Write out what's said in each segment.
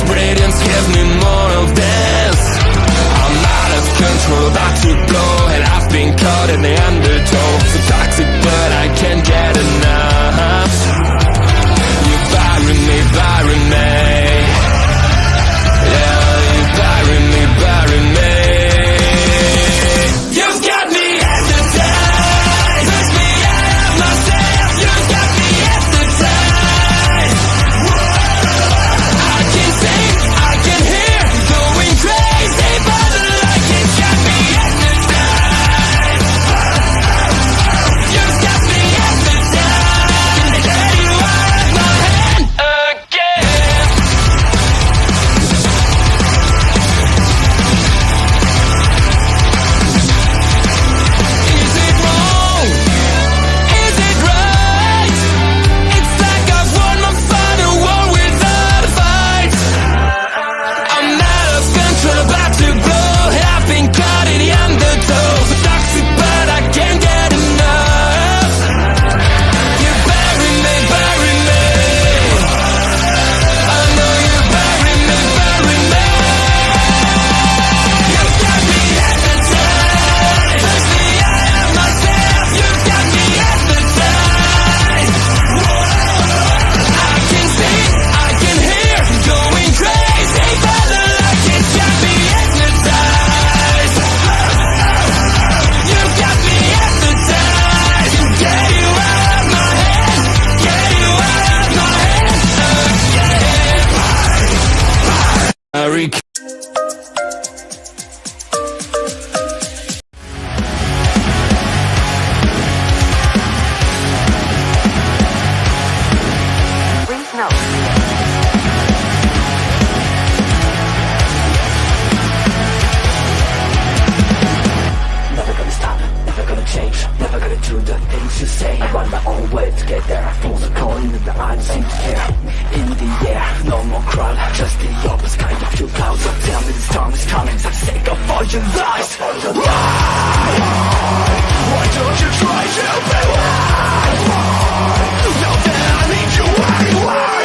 Brilliance gives me more of this. I'm out of control, about to blow, and I've been caught in the undertow. So toxic, but I can't get enough. You bury me, bury me. Yeah, you bury me, bury me. You've got me hypnotized, push me out of myself. You've got me hypnotized. I can see, I can hear, going crazy, but the light has got me hypnotized. You've got me hypnotized. Get you out of my head again. Is it wrong? Is it right? It's like I've won my final war without a fight. I'm out of control, about to blow. I've been caught in the undertow. So toxic, but I can't get enough. You bury me, bury me. I know you bury me, bury me. You've got me hypnotized, push me out of myself. You've got me hypnotized. I can see, I can hear, going crazy, but the light has got me hypnotized. You've got me hypnotized. Get you out of my head, get you out of my head again. Brink note. Never gonna stop, never gonna change, never gonna do the things you say. I run my own way to get there. Fools are calling and I don't seem to care. In the air, no more crowd, just the opposite kind of few clouds. So tell me the storm is coming, I'm sick of all your lies. Why don't you try to be why? Now that I need you, why?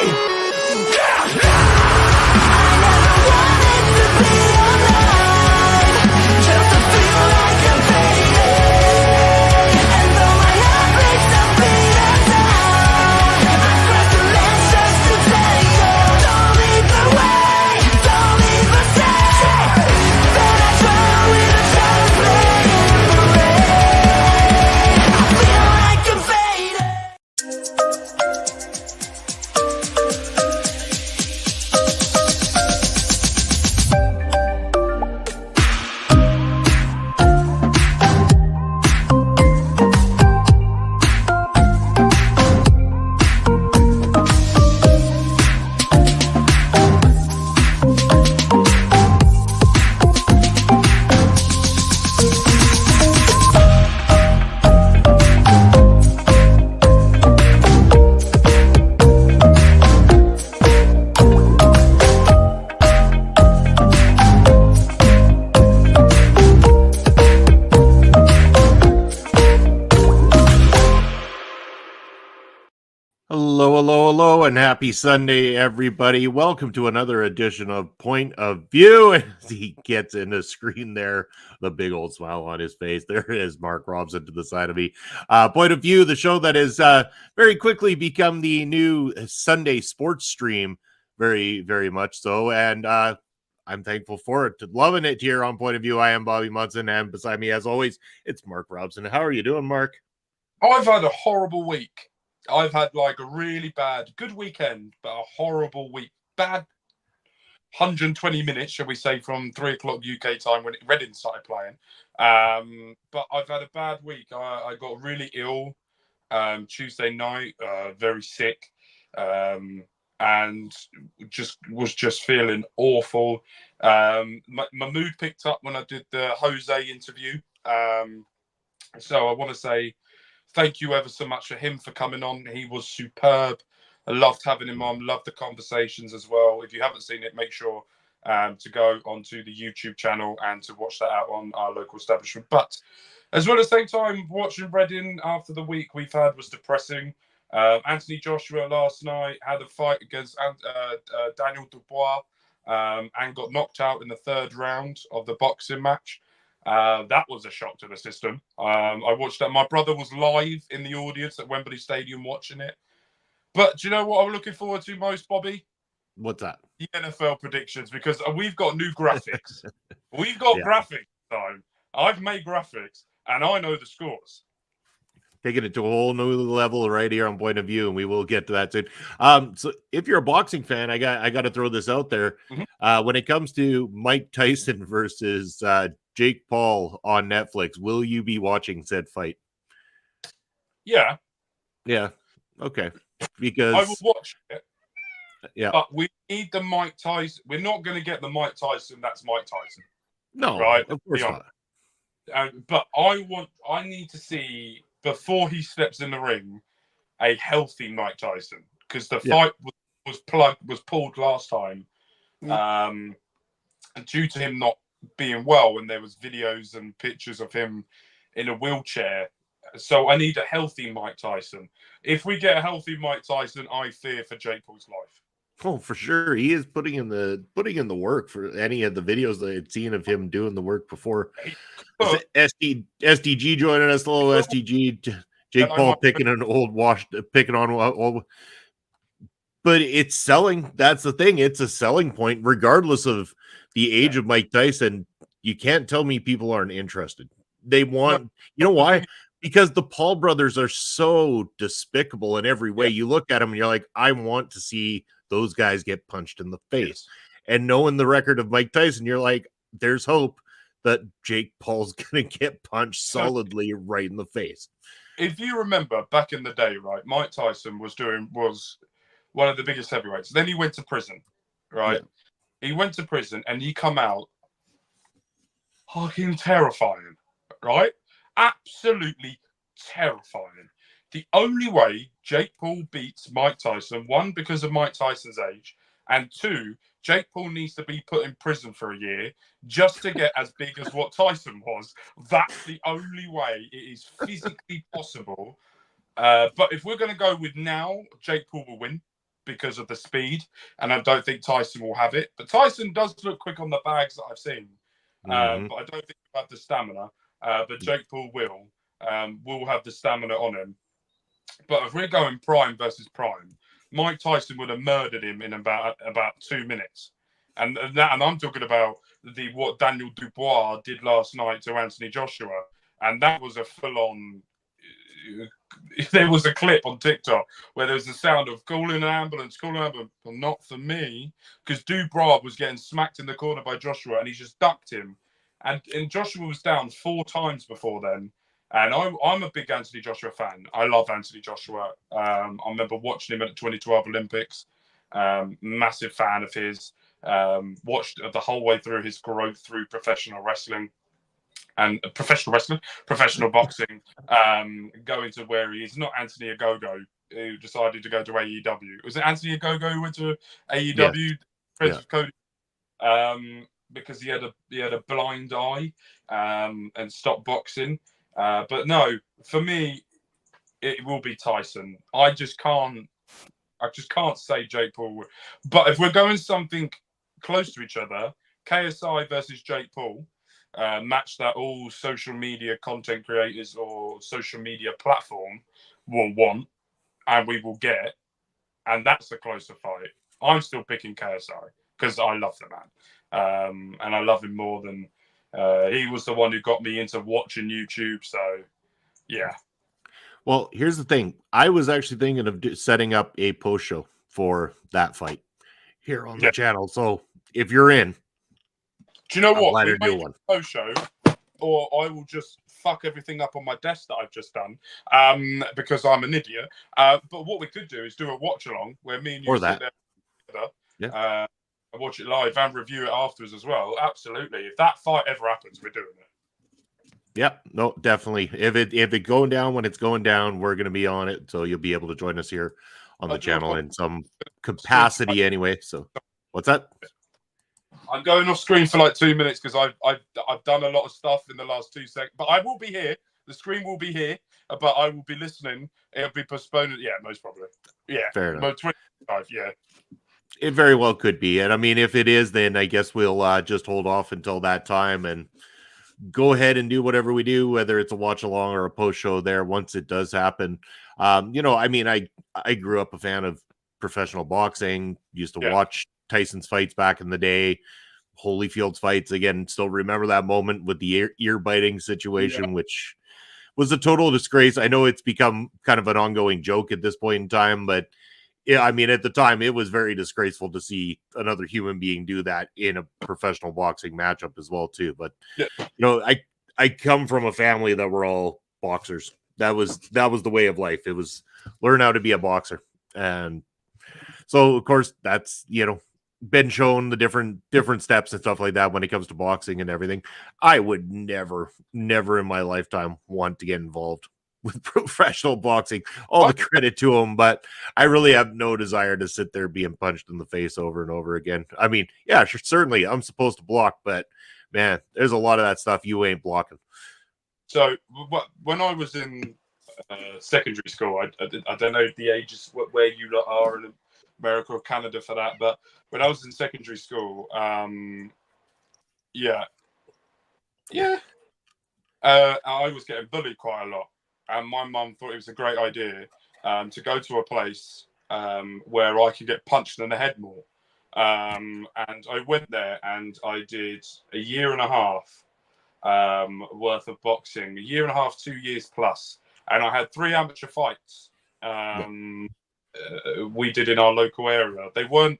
Hello, and happy Sunday, everybody. Welcome to another edition of Point of View. As he gets in the screen there, the big old smile on his face. There is Mark Robson to the side of me. Point of View, the show that has very quickly become the new Sunday sports stream. Very, very much so. And I'm thankful for it. Loving it here on Point of View. I am Bobby Munson, and beside me, as always, it's Mark Robson. How are you doing, Mark? I've had a horrible week. I've had like a really good weekend, but a horrible week. Bad 120 minutes, shall we say, from 3 o'clock UK time when Reading started playing. But I've had a bad week. I got really ill Tuesday night, very sick, and was just feeling awful. My mood picked up when I did the Jose interview. So I want to say thank you ever so much for him for coming on. He was superb. I loved having him on. Loved the conversations as well. If you haven't seen it, make sure to go onto the YouTube channel and to watch that out on our local establishment. But as well, at the same time, watching Reading after the week we've had was depressing. Anthony Joshua last night had a fight against Daniel Dubois and got knocked out in the 3rd round of the boxing match. That was a shock to the system. I watched that. My brother was live in the audience at Wembley Stadium watching it. But do you know what I'm looking forward to most, Bobby? What's that? The NFL predictions, because we've got new graphics. We've got graphics time. I've made graphics, and I know the scores. Taking it to a whole new level right here on Point of View, and we will get to that soon. So if you're a boxing fan, I got to throw this out there. When it comes to Mike Tyson versus Jake Paul on Netflix, will you be watching said fight? Yeah. Yeah. Okay. Because I will watch it. Yeah. But we need the Mike Tyson. We're not going to get the Mike Tyson. That's Mike Tyson. No, right? Of course not. But I need to see, before he steps in the ring, a healthy Mike Tyson, because the fight was pulled last time, and due to him not being well, and there was videos and pictures of him in a wheelchair. So I need a healthy Mike Tyson. If we get a healthy Mike Tyson, I fear for Jake Paul's life. Oh, for sure. He is putting in the work for any of the videos that I'd seen of him doing the work before. SDG joining us, hello SDG. Jake Paul picking on old, but it's selling. That's the thing. It's a selling point, regardless of the age of Mike Tyson. You can't tell me people aren't interested. They want, you know why? Because the Paul brothers are so despicable in every way. You look at them and you're like, I want to see those guys get punched in the face. And knowing the record of Mike Tyson, you're like, there's hope that Jake Paul's going to get punched solidly right in the face. If you remember back in the day, right, Mike Tyson was one of the biggest heavyweights. Then he went to prison, right? Yeah. He went to prison and he come out fucking terrifying, right? Absolutely terrifying. The only way Jake Paul beats Mike Tyson, one, because of Mike Tyson's age, and two, Jake Paul needs to be put in prison for a year just to get as big as what Tyson was. That's the only way it is physically possible. But if we're going to go with now, Jake Paul will win because of the speed, and I don't think Tyson will have it. But Tyson does look quick on the bags that I've seen. But I don't think he'll have the stamina. But Jake Paul will have the stamina on him. But if we're going prime versus prime, Mike Tyson would have murdered him in about 2 minutes, and I'm talking about what Daniel Dubois did last night to Anthony Joshua, and that was a full-on. There was a clip on TikTok where there was the sound of calling an ambulance, but not for me, because Dubois was getting smacked in the corner by Joshua, and he just ducked him, and Joshua was down 4 times before then. And I'm a big Anthony Joshua fan. I love Anthony Joshua. I remember watching him at the 2012 Olympics. Massive fan of his. Watched the whole way through his growth through professional wrestling and professional boxing, going to where he is. Not Anthony Ogogo, who decided to go to AEW. Was it Anthony Ogogo who went to AEW? Friends with Cody. Because he had a blind eye and stopped boxing. But no, for me, it will be Tyson. I just can't say Jake Paul. But if we're going something close to each other, KSI versus Jake Paul, match that all social media content creators or social media platform will want, and we will get, and that's a closer fight. I'm still picking KSI because I love the man, and I love him more than. He was the one who got me into watching YouTube. So, yeah. Well, here's the thing. I was actually thinking of setting up a post show for that fight here on the channel. So, if you're in, do you know what? We do one post show, or I will just fuck everything up on my desk that I've just done, because I'm an idiot. But what we could do is do a watch along where me and you sit there together. Yeah. Watch it live and review it afterwards as well. Absolutely. If that fight ever happens, we're doing it. Yep. No, definitely. If it going down when it's going down, we're going to be on it. So you'll be able to join us here on the channel in some capacity anyway. So what's that? I'm going off screen for like 2 minutes because I've done a lot of stuff in the last 2 seconds, but I will be here. The screen will be here, but I will be listening. It'll be postponed. Yeah, most probably. Yeah, Fair enough. 25. Yeah. It very well could be. And I mean, if it is, then I guess we'll just hold off until that time and go ahead and do whatever we do, whether it's a watch along or a post show there once it does happen. I mean, I grew up a fan of professional boxing, used to watch Tyson's fights back in the day, Holyfield's fights. Again, still remember that moment with the ear biting situation, which was a total disgrace. I know it's become kind of an ongoing joke at this point in time, but yeah, I mean, at the time, it was very disgraceful to see another human being do that in a professional boxing matchup as well, too. But I come from a family that were all boxers. That was the way of life. It was learn how to be a boxer, and so of course that's been shown the different steps and stuff like that when it comes to boxing and everything. I would never in my lifetime want to get involved with professional boxing. All the credit to him, but I really have no desire to sit there being punched in the face over and over again. I mean, yeah, sure, certainly I'm supposed to block, but man, there's a lot of that stuff you ain't blocking. So when I was in secondary school, I don't know the ages where you lot are in America or Canada for that, but when I was in secondary school, I was getting bullied quite a lot. And my mum thought it was a great idea to go to a place where I could get punched in the head more. And I went there and I did a year and a half worth of boxing, a year and a half, 2 years plus. And I had 3 amateur fights we did in our local area. They weren't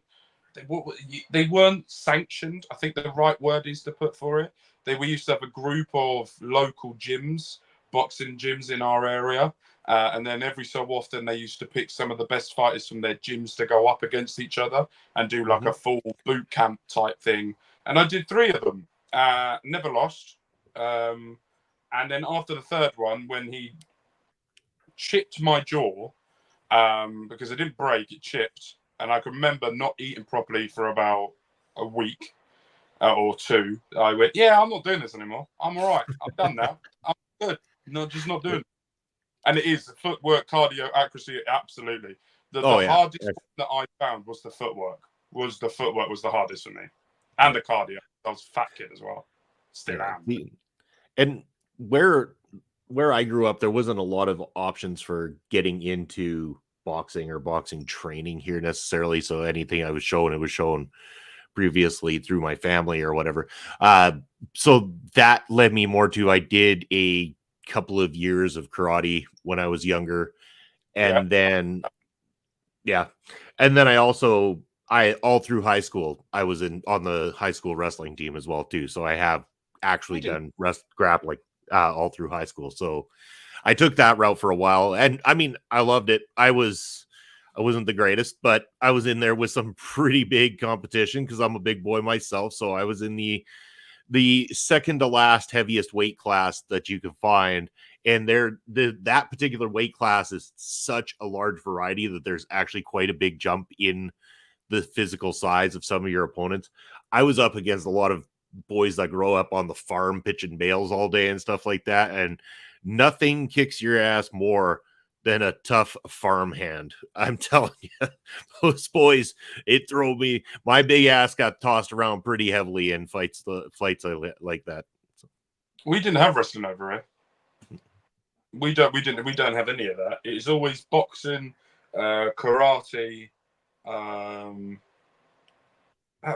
sanctioned. I think the right word is to put for it. We used to have a group of local gyms, boxing gyms in our area, and then every so often they used to pick some of the best fighters from their gyms to go up against each other and do like a full boot camp type thing. And I did 3 of them, never lost. And then after the 3rd one, when he chipped my jaw, because it didn't break, it chipped, and I can remember not eating properly for about a week or 2. I went, I'm not doing this anymore. I'm all right. I'm done now. I'm good. Just not doing it. And it is footwork, cardio, accuracy, absolutely. The hardest that I found was the footwork. Was the hardest for me. And the cardio. I was a fat kid as well. Still am. And where I grew up, there wasn't a lot of options for getting into boxing or boxing training here necessarily. So anything I was shown, it was shown previously through my family or whatever. So that led me more to, I did a couple of years of karate when I was younger. And then I also, all through high school, I was on the high school wrestling team as well too. So I have actually done grappling all through high school. So I took that route for a while. And I mean, I loved it. I wasn't the greatest, but I was in there with some pretty big competition because I'm a big boy myself. So I was in the second to last heaviest weight class that you can find. And that particular weight class is such a large variety that there's actually quite a big jump in the physical size of some of your opponents. I was up against a lot of boys that grow up on the farm pitching bales all day and stuff like that. And nothing kicks your ass more than a tough farm hand. I'm telling you, those boys, it threw me. My big ass got tossed around pretty heavily in fights like that. So. We didn't have wrestling over here. We don't have any of that. It's always boxing, karate. That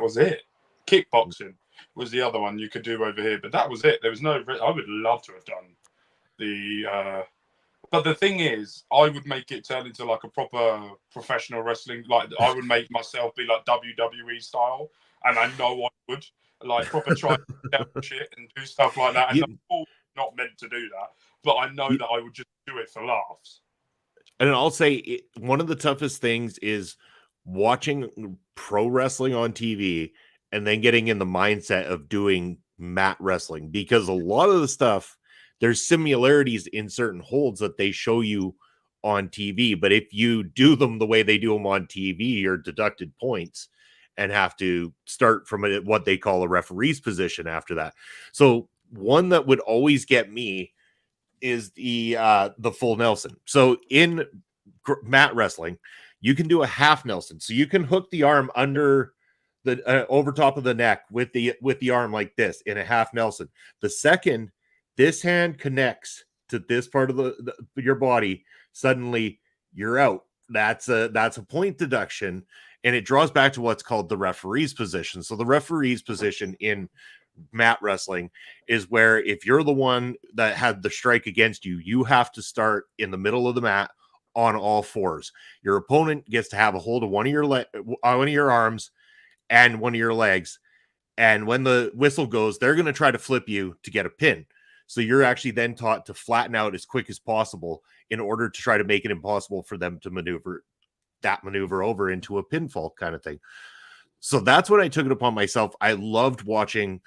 was it. Kickboxing was the other one you could do over here, but that was it. There was no. I would love to have done the. But the thing is, I would make it turn into like a proper professional wrestling. Like I would make myself be like WWE style, and I know I would like proper try shit and do stuff like that. And I'm not meant to do that, but I know that I would just do it for laughs. And I'll say one of the toughest things is watching pro wrestling on TV and then getting in the mindset of doing mat wrestling, because a lot of the stuff, there's similarities in certain holds that they show you on TV. But if you do them the way they do them on TV, you're deducted points and have to start from what they call a referee's position after that. So one that would always get me is the full Nelson. So in mat wrestling, you can do a half Nelson. So you can hook the arm under the over top of the neck with the arm like this in a half Nelson. The second this hand connects to this part of your body, suddenly you're out. That's a point deduction, and it draws back to what's called the referee's position. So the referee's position in mat wrestling is where if you're the one that had the strike against you, you have to start in the middle of the mat on all fours. Your opponent gets to have a hold of one of your arms and one of your legs, and when the whistle goes, they're going to try to flip you to get a pin. So you're actually then taught to flatten out as quick as possible in order to try to make it impossible for them to maneuver over into a pinfall kind of thing. So that's what I took it upon myself. I loved watching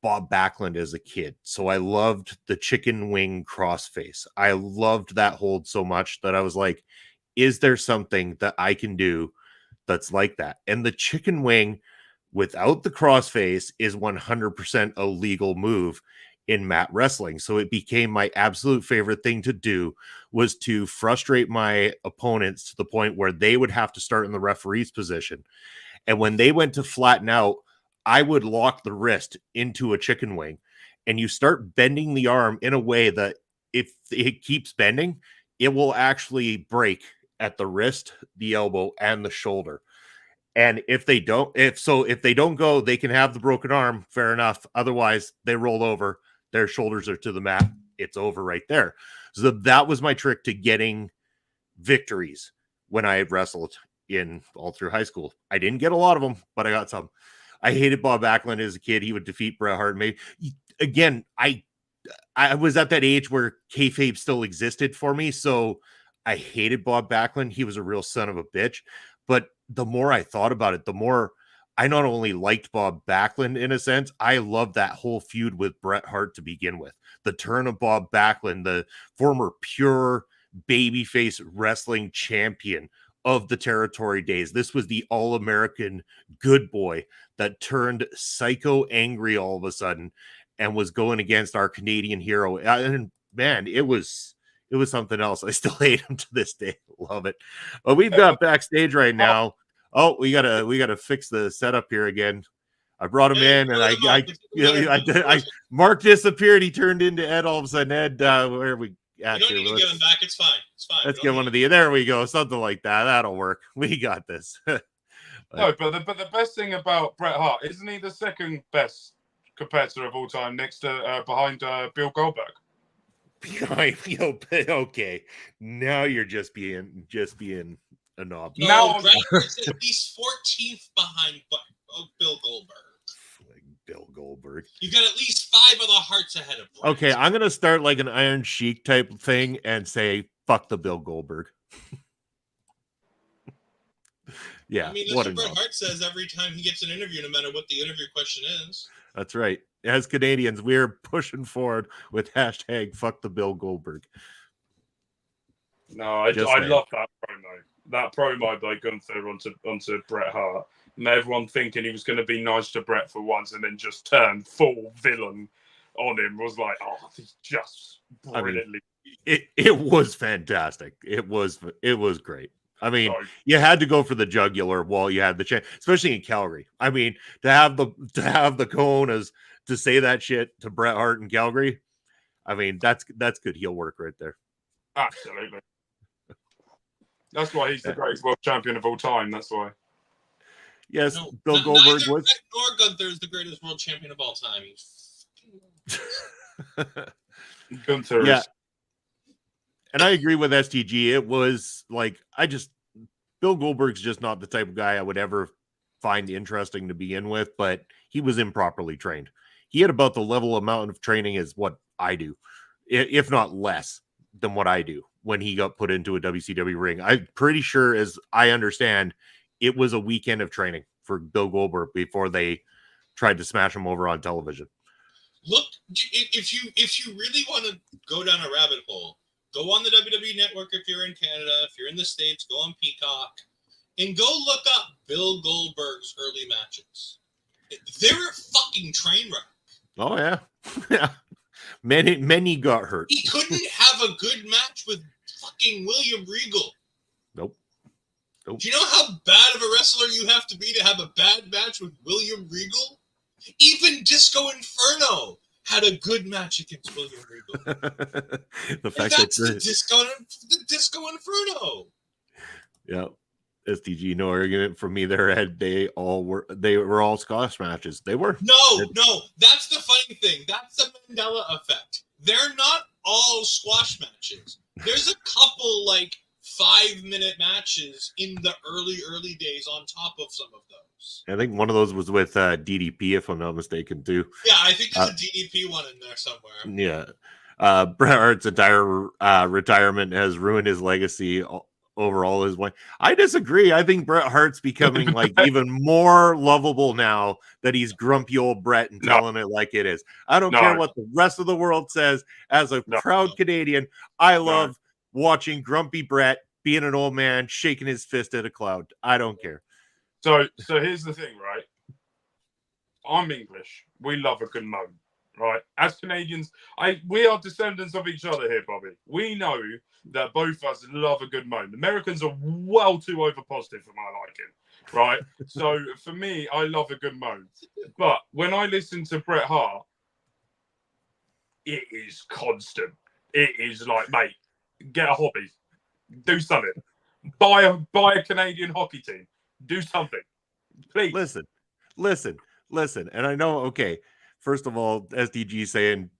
Bob Backlund as a kid. So I loved the chicken wing crossface. I loved that hold so much that I was like, is there something that I can do that's like that? And the chicken wing without the crossface is 100% a legal move in mat wrestling. So it became my absolute favorite thing to do, was to frustrate my opponents to the point where they would have to start in the referee's position. And when they went to flatten out, I would lock the wrist into a chicken wing, and you start bending the arm in a way that if it keeps bending, it will actually break at the wrist, the elbow, and the shoulder. And if they don't go, they can have the broken arm. Fair enough. Otherwise, they roll over. Their shoulders are to the mat. It's over right there. So that was my trick to getting victories when I wrestled in all through high school. I didn't get a lot of them, but I got some. I hated Bob Backlund as a kid. He would defeat Bret Hart. Again, I was at that age where kayfabe still existed for me, so I hated Bob Backlund. He was a real son of a bitch. But the more I thought about it, the more I not only liked Bob Backlund in a sense, I loved that whole feud with Bret Hart to begin with. The turn of Bob Backlund, the former pure babyface wrestling champion of the territory days. This was the all-American good boy that turned psycho angry all of a sudden and was going against our Canadian hero. And man, it was something else. I still hate him to this day. Love it. But we've got backstage right now. Oh, we gotta fix the setup here again. I brought him in, and Mark disappeared. He turned into Ed all of a sudden. Ed, where are we at? You don't need to get him back. It's fine. It's fine. Let's get one of the. There we go. Something like that. That'll work. We got this. No, but the best thing about Bret Hart, isn't he the second best competitor of all time, next to behind Bill Goldberg? Okay, now you're just being a knob. No, Now Bret is at least 14th behind Bill Goldberg. Bill Goldberg. You've got at least 5 of the Hearts ahead of Bret. Okay, I'm gonna start like an Iron Sheik type thing and say fuck the Bill Goldberg. Yeah, I mean, that's what Bret Hart says every time he gets an interview, no matter what the interview question is. That's right. As Canadians, we're pushing forward with hashtag fuck the Bill Goldberg. No, I love that promo. That promo by Gunther onto Bret Hart. And everyone thinking he was going to be nice to Bret for once and then just turn full villain on him was like, oh, he's just brilliantly. I mean, it was fantastic. It was great. I mean, you had to go for the jugular while you had the chance, especially in Calgary. I mean, to have the cojones to say that shit to Bret Hart in Calgary. I mean, that's good heel work right there. Absolutely. That's why he's the greatest world champion of all time. That's why. Yes, no, Bill Goldberg was. Nor Gunther is the greatest world champion of all time. Gunther. Yeah. And I agree with STG. It was like, Bill Goldberg's just not the type of guy I would ever find interesting to begin with, but he was improperly trained. He had about the level amount of training as what I do, if not less than what I do when he got put into a WCW ring. I'm pretty sure, as I understand, it was a weekend of training for Bill Goldberg before they tried to smash him over on television. Look, if you really want to go down a rabbit hole, go on the WWE Network if you're in Canada. If you're in the States, go on Peacock and go look up Bill Goldberg's early matches. They're a fucking train wreck. Oh, yeah. Yeah. Many got hurt. He couldn't have a good match with fucking William Regal. Nope. Do you know how bad of a wrestler you have to be to have a bad match with William Regal? Even Disco Inferno had a good match against William Regal. The fact That's that the Disco Inferno. yeah, STG, no argument from me. They were all Scottish matches. They were. No, that's the funny thing. That's the Mandela effect. They're not all squash matches. There's a couple like 5-minute matches in the early days on top of some of those. I think one of those was with DDP, if I'm not mistaken, too. Yeah, I think there's a DDP one in there somewhere. Yeah. Bret Hart's entire retirement has ruined his legacy overall. His way. I disagree. I think Bret Hart's becoming like even more lovable now that he's grumpy old Bret and telling it like it is. I don't care what the rest of the world says. As a proud Canadian, I love watching grumpy Bret being an old man shaking his fist at a cloud. I don't care. So here's the thing, right? I'm English. We love a good moan, right? As Canadians, we are descendants of each other here, Bobby. We know that both of us love a good moan. Americans are well too over positive for my liking, right? So for me, I love a good moan. But when I listen to Bret Hart, it is constant. It is like, mate, get a hobby, do something, buy a Canadian hockey team, do something, please. Listen. And I know, okay, first of all, SDG saying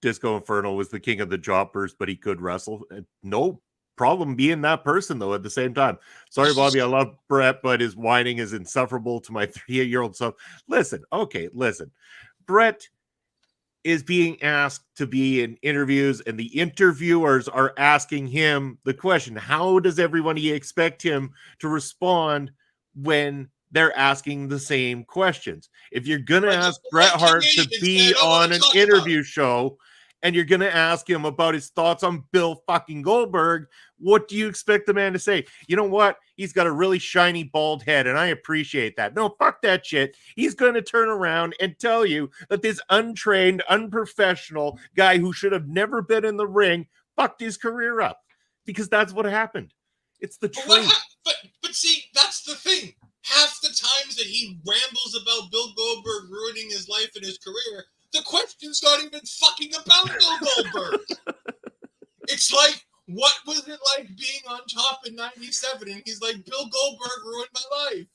Disco Inferno was the king of the jobbers, but he could wrestle. No problem being that person, though, at the same time. Sorry, Bobby, I love Bret, but his whining is insufferable to my 38-year-old self. Listen. Bret is being asked to be in interviews, and the interviewers are asking him the question, how does everybody expect him to respond when they're asking the same questions? If you're going to ask Bret Hart to be on an interview show and you're going to ask him about his thoughts on Bill fucking Goldberg, what do you expect the man to say? You know what? He's got a really shiny bald head, and I appreciate that. No, fuck that shit. He's going to turn around and tell you that this untrained, unprofessional guy who should have never been in the ring fucked his career up, because that's what happened. It's the truth. But see, that's the thing. Half the times that he rambles about Bill Goldberg ruining his life and his career, the question's not even fucking about Bill Goldberg. It's like, what was it like being on top in 97? And he's like, Bill Goldberg ruined my life.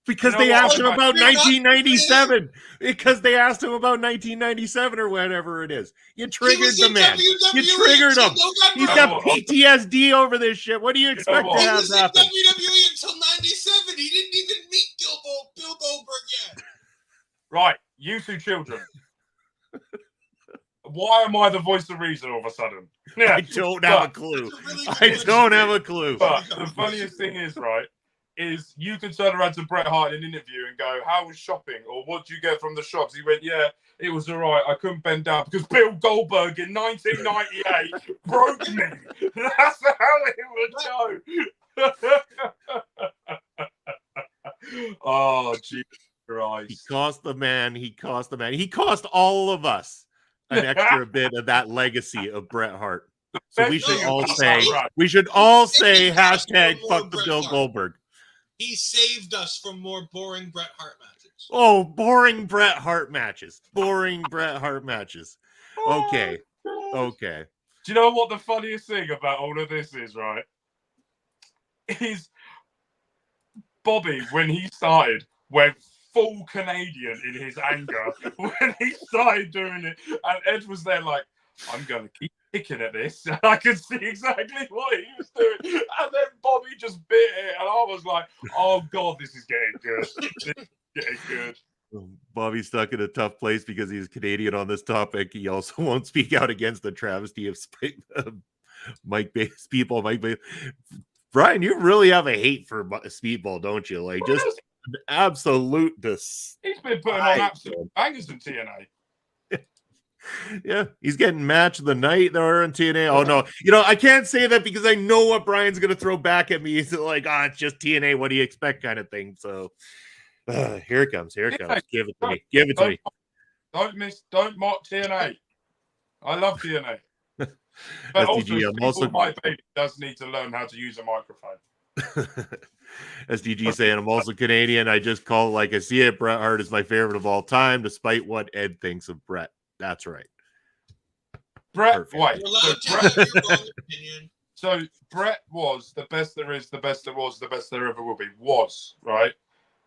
Because they asked him about 1997. Because they asked him about 1997 or whatever it is. You triggered the man. You triggered him. He's got PTSD over this shit. What do you expect to have happen? He was in WWE until 97. He didn't even meet Bill Goldberg yet. Right, you two children. Why am I the voice of reason all of a sudden? Yeah, I don't have a clue. I don't have a clue. But the funniest thing is, right, is you can turn around to Bret Hart in an interview and go, how was shopping? Or what do you get from the shops? He went, yeah, it was all right. I couldn't bend down because Bill Goldberg in 1998 broke me. That's how it would go. Oh, Jesus Christ. He cost the man. He cost all of us an extra bit of that legacy of Bret Hart. So we should all say, hashtag fuck the Bill Goldberg. He saved us from more boring Bret Hart matches. Oh, boring Bret Hart matches. Okay. Do you know what the funniest thing about all of this is, right? Is Bobby, when he started, went full Canadian in his anger when he started doing it. And Ed was there like, I'm going to keep picking at this. And I could see exactly what he was doing. And then Bobby just bit it. And I was like, oh, God, this is getting good. This is getting good. Bobby's stuck in a tough place because he's Canadian on this topic. He also won't speak out against the travesty of Mike Speedball. Brian, you really have a hate for Speedball, don't you? Like, just an absolute He's been putting on absolute bangers in TNA. Yeah, he's getting match of the night there in TNA. Oh no, I can't say that because I know what Brian's gonna throw back at me. He's like, it's just TNA. What do you expect, kind of thing. So here it comes. Give it to me. Don't mock TNA. I love TNA. But also, SDG, I'm people, also my baby does need to learn how to use a microphone. SDG saying I'm also Canadian. I just call it like I see it. Bret Hart is my favorite of all time, despite what Ed thinks of Bret. That's right. Bret, Perfect. wait. You're allowed to have your own opinion. So Bret was the best there is, the best there was, the best there ever will be. Was, right?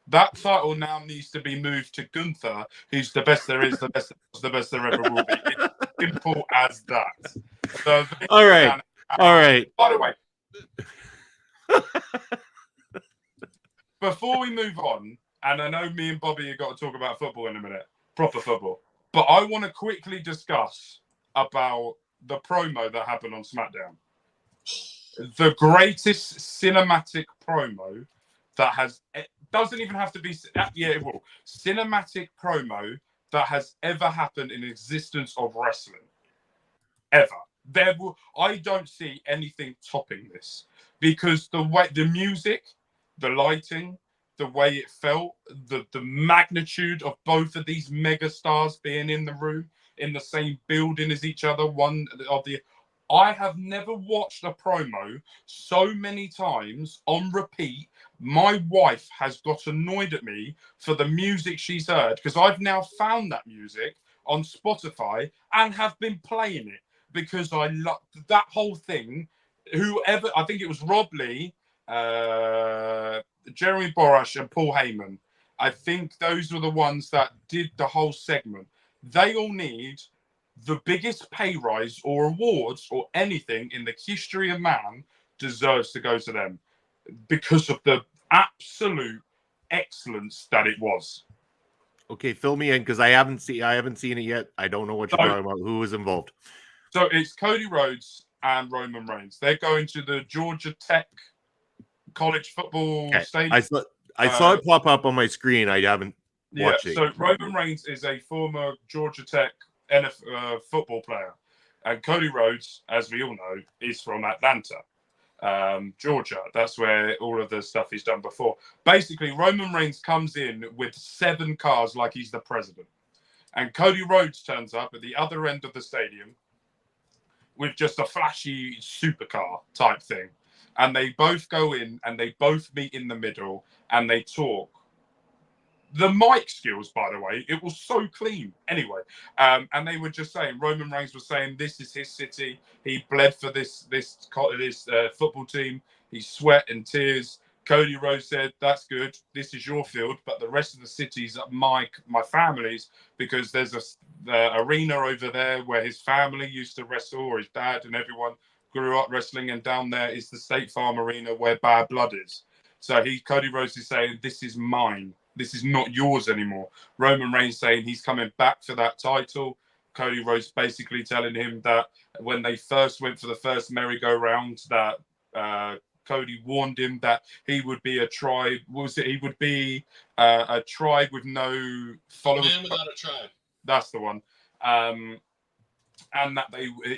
That title now needs to be moved to Gunther, who's the best there is, the best there was, the best there ever will be. It's simple as that. So All right. All right. By the way, before we move on, and I know me and Bobby have got to talk about football in a minute, proper football, but I want to quickly discuss about the promo that happened on SmackDown. The greatest cinematic promo that has, it doesn't even have to be, yeah, it will, cinematic promo that has ever happened in existence of wrestling. Ever. I don't see anything topping this, because the way, the music, the lighting, the way it felt, the magnitude of both of these mega stars being in the room, in the same building as each other, I have never watched a promo so many times on repeat. My wife has got annoyed at me for the music she's heard, because I've now found that music on Spotify and have been playing it, because I love that whole thing. Whoever, I think it was Rob Lee, Jeremy Borash and Paul Heyman. I think those were the ones that did the whole segment. They all need the biggest pay rise or awards or anything in the history of man deserves to go to them, because of the absolute excellence that it was. Okay, fill me in, because I haven't seen it yet. I don't know what you're talking about. Who was involved? So it's Cody Rhodes and Roman Reigns. They're going to the Georgia Tech college football stadium. I saw it pop up on my screen. I haven't watched it. So Roman Reigns is a former Georgia Tech NFL football player, and Cody Rhodes, as we all know, is from Atlanta, Georgia. That's where all of the stuff he's done before. Basically, Roman Reigns comes in with 7 cars like he's the president, and Cody Rhodes turns up at the other end of the stadium with just a flashy supercar type thing. And they both go in and they both meet in the middle and they talk. The mic skills, by the way, it was so clean. Anyway, and they were just saying, Roman Reigns was saying, this is his city. He bled for this football team. He sweat and tears. Cody Rhodes said, that's good. This is your field, but the rest of the city's my family's, because there's a arena over there where his family used to wrestle, or his dad and everyone grew up wrestling, and down there is the State Farm Arena where Bad Blood is. So Cody Rhodes is saying, this is mine. This is not yours anymore. Roman Reigns saying he's coming back for that title. Cody Rhodes basically telling him that when they first went for the first merry-go-round, that Cody warned him that he would be a tribe. He would be a tribe with no followers. Man without a tribe. That's the one. And that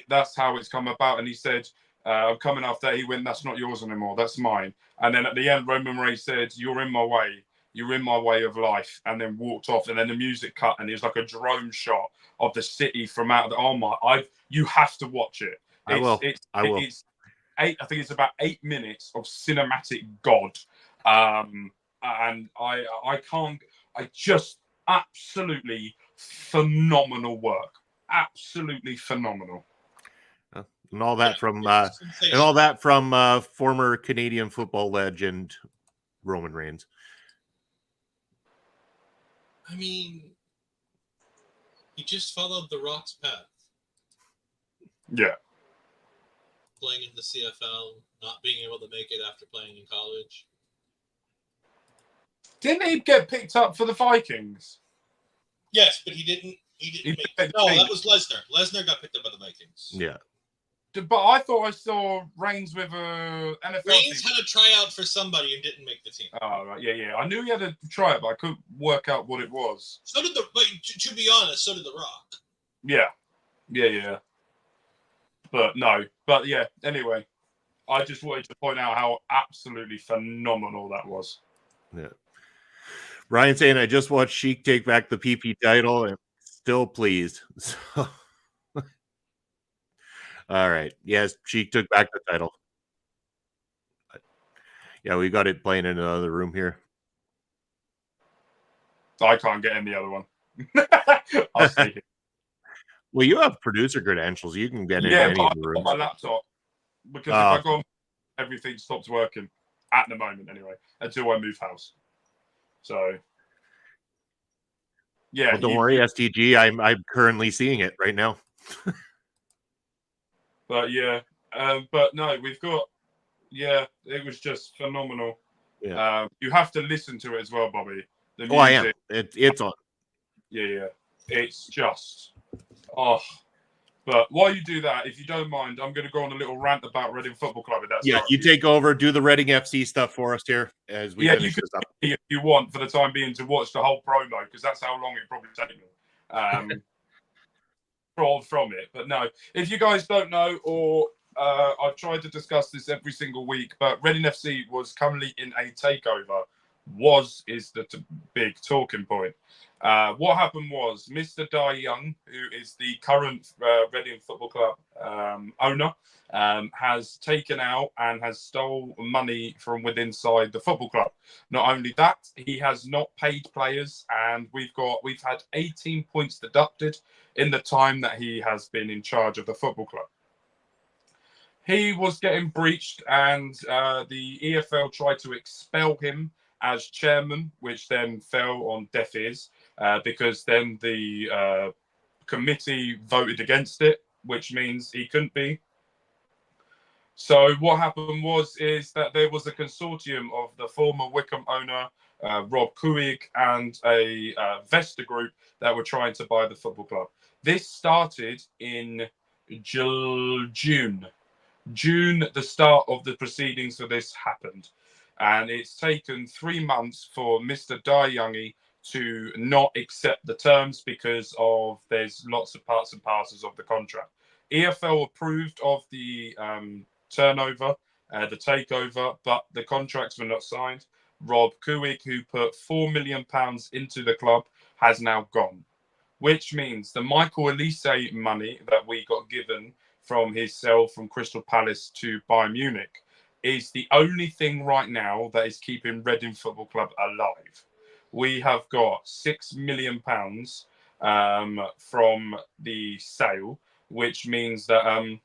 that's how it's come about. And he said, I'm coming after. He went, that's not yours anymore. That's mine. And then at the end, Roman Reigns said, you're in my way. You're in my way of life. And then walked off. And then the music cut. And it was like a drone shot of the city from out of the, you have to watch it. I will. I think it's about 8 minutes of cinematic God. And I just absolutely phenomenal work. Absolutely phenomenal. And all that from former Canadian football legend Roman Reigns. I mean, he just followed The Rock's path. Yeah. Playing in the CFL, not being able to make it after playing in college. Didn't he get picked up for the Vikings? Yes, but he didn't that was Lesnar. Lesnar got picked up by the Vikings. Yeah. But I thought I saw Reigns with a NFL Reigns team. had a tryout for somebody and didn't make the team. Oh, right. Yeah. I knew he had a tryout, but I couldn't work out what it was. So did but to be honest, so did The Rock. Yeah. But yeah, anyway, I just wanted to point out how absolutely phenomenal that was. Yeah. Ryan saying, I just watched Sheik take back the PP title and still pleased. So All right. Yes, she took back the title. Yeah, we got it playing in another room here. I can't get in the other one. I'll stay here. Well, you have producer credentials. You can get in Yeah, any but of the I've got rooms. my laptop because if I go on, everything stops working at the moment anyway until I move house. So yeah, Well, don't worry, STG. I'm currently seeing it right now. But yeah, but no, we've got. Yeah, it was just phenomenal. Yeah. You have to listen to it as well, Bobby. The Oh, I am. music. It's on. Yeah. It's just. Oh. But while you do that, if you don't mind, I'm going to go on a little rant about Reading Football Club. If that's Yeah, you take over, do the Reading FC stuff for us here as we you finish can this up. if you want for the time being to watch the whole promo because that's how long it probably take me. From it, but no, if you guys don't know, or I've tried to discuss this every single week, but Reading FC was currently in a takeover. Is the big talking point. What happened was Mr. Dai Young, who is the current Reading Football Club owner, has taken out and has stole money from within inside the football club. Not only that, he has not paid players, and we've had 18 points deducted in the time that he has been in charge of the football club. He was getting breached, and the EFL tried to expel him as chairman, which then fell on deaf ears because then the committee voted against it, which means he couldn't be. So what happened is that there was a consortium of the former Wickham owner, Rob Kuig, and a Vesta group that were trying to buy the football club. This started in June. The start of the proceedings for this happened. And it's taken 3 months for Mr. Dai Youngie to not accept the terms because of there's lots of parts and parcels of the contract. EFL approved of the turnover, the takeover, but the contracts were not signed. Rob Kuig, who put £4 million into the club, has now gone, which means the Michael Elise money that we got given from his sale from Crystal Palace to Bayern Munich is the only thing right now that is keeping Reading Football Club alive. We have got £6 million from the sale, which means that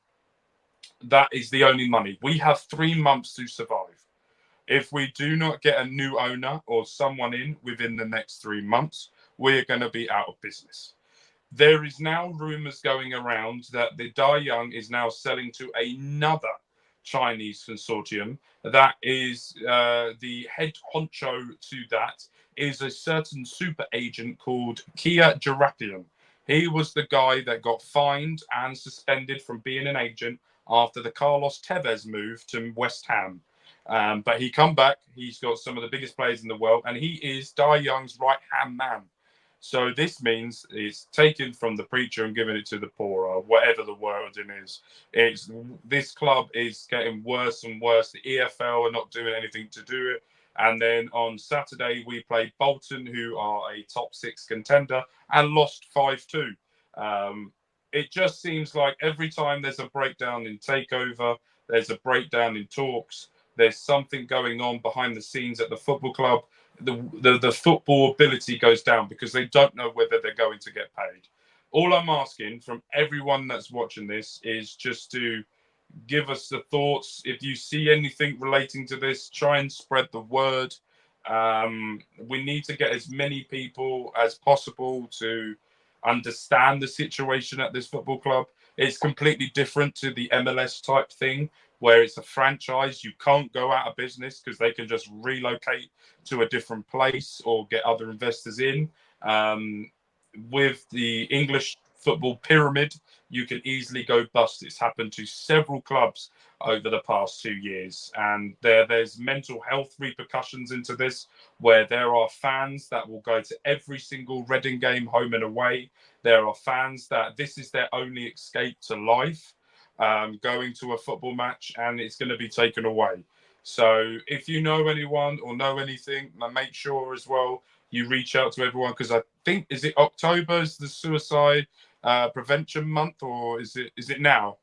that is the only money. We have 3 months to survive. If we do not get a new owner or someone in within the next 3 months, we're going to be out of business. There is now rumours going around that the Dai Young is now selling to another Chinese consortium. That is the head honcho to that is a certain super agent called Kia Jarapian. He was the guy that got fined and suspended from being an agent after the Carlos Tevez move to West Ham. But he come back. He's got some of the biggest players in the world, and he is Dai Young's right-hand man. So this means it's taken from the preacher and given it to the poor, or whatever the wording is. This club is getting worse and worse. The EFL are not doing anything to do it. And then on Saturday we played Bolton, who are a top 6 contender, and lost 5-2. It just seems like every time there's a breakdown in takeover, there's a breakdown in talks. There's something going on behind the scenes at the football club. The football ability goes down because they don't know whether they're going to get paid. All I'm asking from everyone that's watching this is just to give us the thoughts. If you see anything relating to this, try and spread the word. We need to get as many people as possible to understand the situation at this football club. It's completely different to the MLS type thing where it's a franchise. You can't go out of business because they can just relocate to a different place or get other investors in. With the English football pyramid, you can easily go bust. It's happened to several clubs over the past 2 years, and there's mental health repercussions into this, where there are fans that will go to every single Reading game, home and away. There are fans that this is their only escape to life, going to a football match, and it's going to be taken away. So if you know anyone or know anything, make sure as well you reach out to everyone, because I think, is it October is the suicide prevention month, or is it now?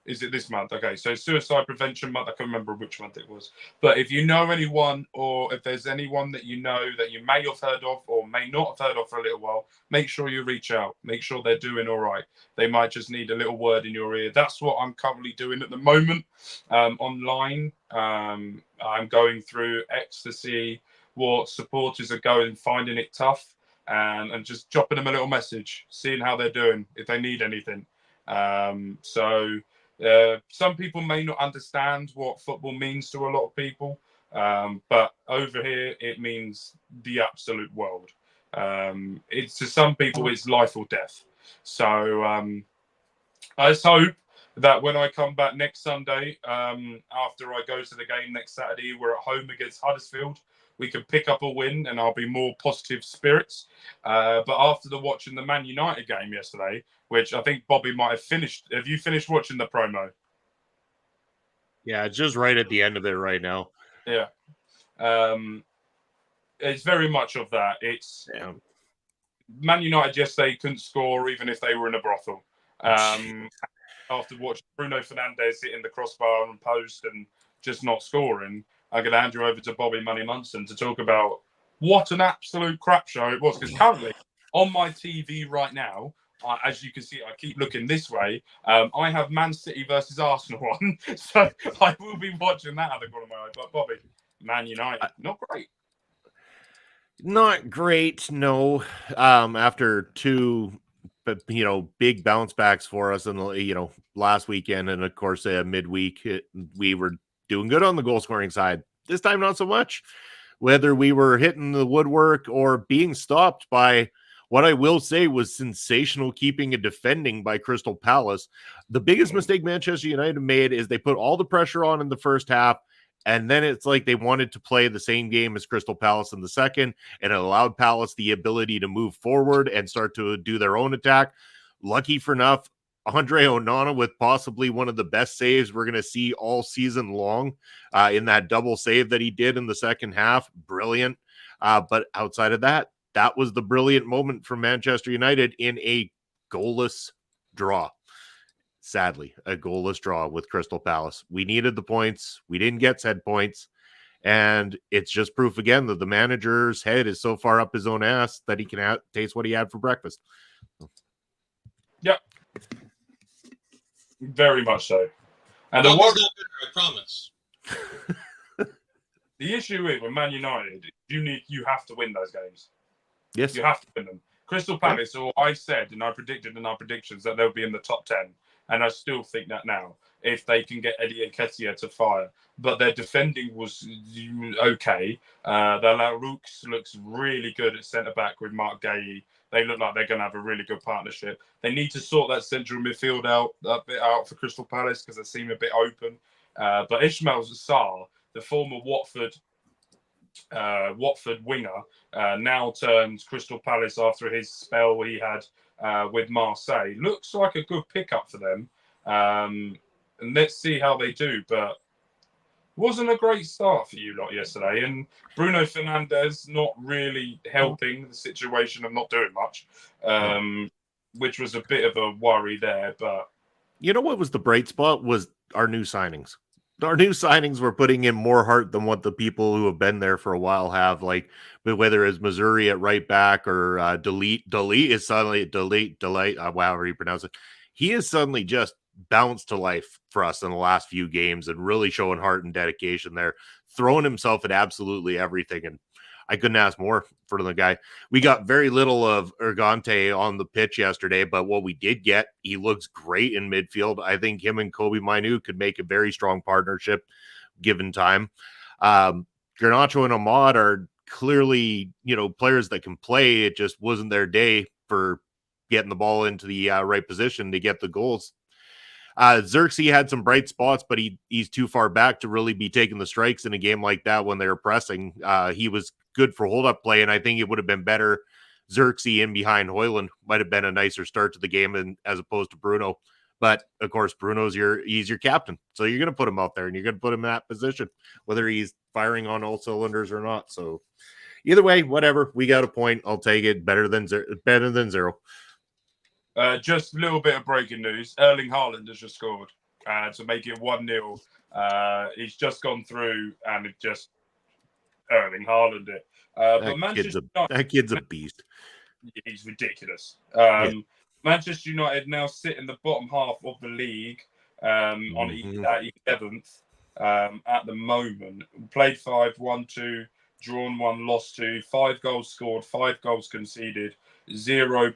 Is it this month? Okay, so Suicide Prevention Month. I can't remember which month it was. But if you know anyone, or if there's anyone that you know that you may have heard of or may not have heard of for a little while, make sure you reach out. Make sure they're doing all right. They might just need a little word in your ear. That's what I'm currently doing at the moment online. I'm going through X to see what supporters are going, finding it tough, and just dropping them a little message, seeing how they're doing, if they need anything. Some people may not understand what football means to a lot of people, but over here it means the absolute world. It's to some people it's life or death. So I just hope that when I come back next Sunday, after I go to the game next Saturday, we're at home against Huddersfield. We can pick up a win, and I'll be more positive spirits. But after watching the Man United game yesterday, which I think Bobby might have finished. Have you finished watching the promo? Yeah, it's just right at the end of it right now. Yeah. It's very much of that. It's Man United yesterday couldn't score even if they were in a brothel. After watching Bruno Fernandes hitting the crossbar and post and just not scoring, I'm going to hand you over to Bobby Money Munson to talk about what an absolute crap show it was. Because currently on my TV right now, as you can see, I keep looking this way. I have Man City versus Arsenal on, so I will be watching that at the corner of my eye. But Bobby, Man United, not great. Not great, no. After two, big bounce backs for us in the last weekend, and of course midweek, we were doing good on the goal scoring side. This time, not so much. Whether we were hitting the woodwork or being stopped by what I will say was sensational keeping and defending by Crystal Palace. The biggest mistake Manchester United made is they put all the pressure on in the first half, and then it's like they wanted to play the same game as Crystal Palace in the second, and it allowed Palace the ability to move forward and start to do their own attack. Lucky for enough, Andre Onana with possibly one of the best saves we're going to see all season long in that double save that he did in the second half. Brilliant. But outside of that, that was the brilliant moment for Manchester United in a goalless draw. Sadly, a goalless draw with Crystal Palace. We needed the points. We didn't get said points. And it's just proof again that the manager's head is so far up his own ass that he can taste what he had for breakfast. Yep. Very much so. And not better, I promise. The issue is with Man United, you have to win those games. Yes. You have to win them. Crystal Palace, or I said and I predicted in our predictions that they'll be in the top 10. And I still think that now, if they can get Eddie Nketiah to fire. But their defending was okay. The La Roux looks really good at centre-back with Mark Gay. They look like they're going to have a really good partnership. They need to sort that central midfield out for Crystal Palace because they seem a bit open. But Ismail Sarr, the former Watford winger, now turns Crystal Palace after his spell he had with Marseille. Looks like a good pickup for them. And let's see how they do. But wasn't a great start for you lot yesterday. And Bruno Fernandes not really helping the situation of not doing much, which was a bit of a worry there. But you know what was the bright spot was our new signings. Our new signings were putting in more heart than what the people who have been there for a while have. Like, whether it's Missouri at right back or Delete is suddenly however you pronounce it. He is suddenly just bounced to life for us in the last few games and really showing heart and dedication there, throwing himself at absolutely everything. And I couldn't ask more for the guy. We got very little of Urgante on the pitch yesterday, but what we did get, he looks great in midfield. I think him and Kobe Mainu could make a very strong partnership given time. Garnacho and Ahmad are clearly, players that can play. It just wasn't their day for getting the ball into the right position to get the goals. Xerxes had some bright spots, but he's too far back to really be taking the strikes in a game like that when they were pressing. He was good for hold-up play, and I think it would have been better. Xerxes in behind Højlund might have been a nicer start to the game as opposed to Bruno. But, of course, he's your captain, so you're going to put him out there, and you're going to put him in that position, whether he's firing on all cylinders or not. So, either way, whatever. We got a point. I'll take it. Better than zero. Just a little bit of breaking news. Erling Haaland has just scored. to make it 1-0. He's just gone through, and it just Erling Haaland it. But Manchester United, that kid's a beast. he's ridiculous. Yeah. Manchester United now sit in the bottom half of the league on 11th at the moment. Played 5, won 2, drawn 1, lost 2, 5 goals scored, 5 goals conceded, 0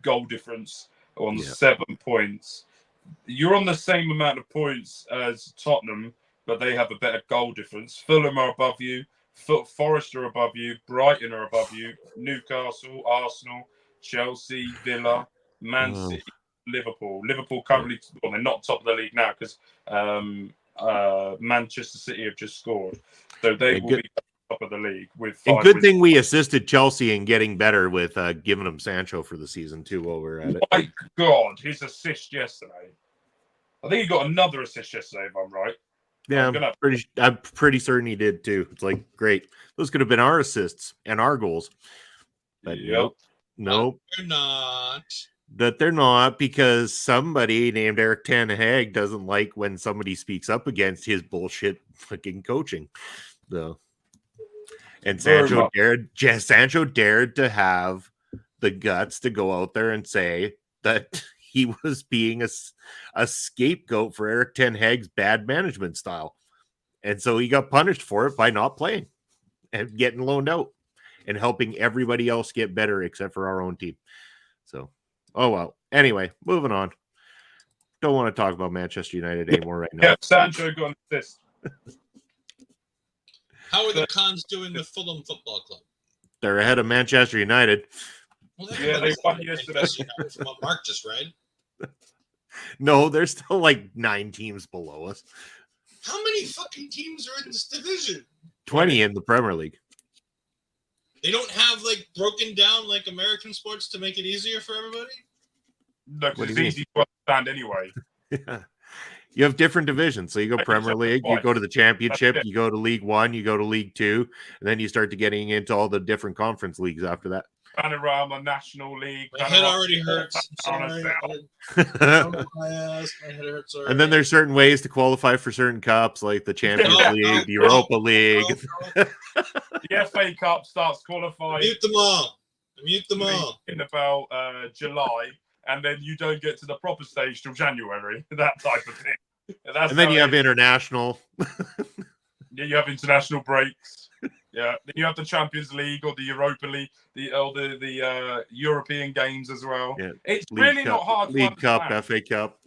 goal difference on 7 points. You're on the same amount of points as Tottenham, but they have a better goal difference. Fulham are above you. Forest are above you. Brighton are above you. Newcastle, Arsenal, Chelsea, Villa, Man City, Liverpool. Liverpool currently, well, they're not top of the league now because Manchester City have just scored. So they will be top of the league with 5 And good wins. thing we assisted Chelsea in getting better with giving them Sancho for the season too while we're at it. My God, his assist yesterday. I think he got another assist yesterday, if I'm right. Yeah, I'm pretty certain he did too. It's like, great. Those could have been our assists and our goals. But nope. They're not. That they're not, because somebody named Eric Ten Hag doesn't like when somebody speaks up against his bullshit fucking coaching. So, and Sancho dared to have the guts to go out there and say that he was being a scapegoat for Eric Ten Hag's bad management style. And so he got punished for it by not playing and getting loaned out and helping everybody else get better except for our own team. So, oh well. Anyway, moving on. Don't want to talk about Manchester United anymore right now. Yeah, Sancho got an assist. How are the Cons doing with Fulham Football Club? They're ahead of Manchester United. Well, they won yesterday. From what Mark just read. No, there's still like 9 teams below us. How many fucking teams are in this division? 20 in the Premier League. They don't have like broken down like American sports to make it easier for everybody? No, because it's easy to understand anyway. Yeah. You have different divisions. So you go Premier League, you go to the Championship, you go to League One, you go to League Two, and then you start to getting into all the different conference leagues after that. Panorama, National League. My head already hurts. Sorry. My head hurts already. And then there's certain ways to qualify for certain cups, like the Champions League, the Europa League. The FA Cup starts qualifying. Mute them all. Mute them all. In about July, and then you don't get to the proper stage till January. That type of thing. And then you have international. Yeah, you have international breaks. Yeah, then you have the Champions League or the Europa League, the European games as well. Yeah. It's League really Cup, not hard. League Cup, FA Cup,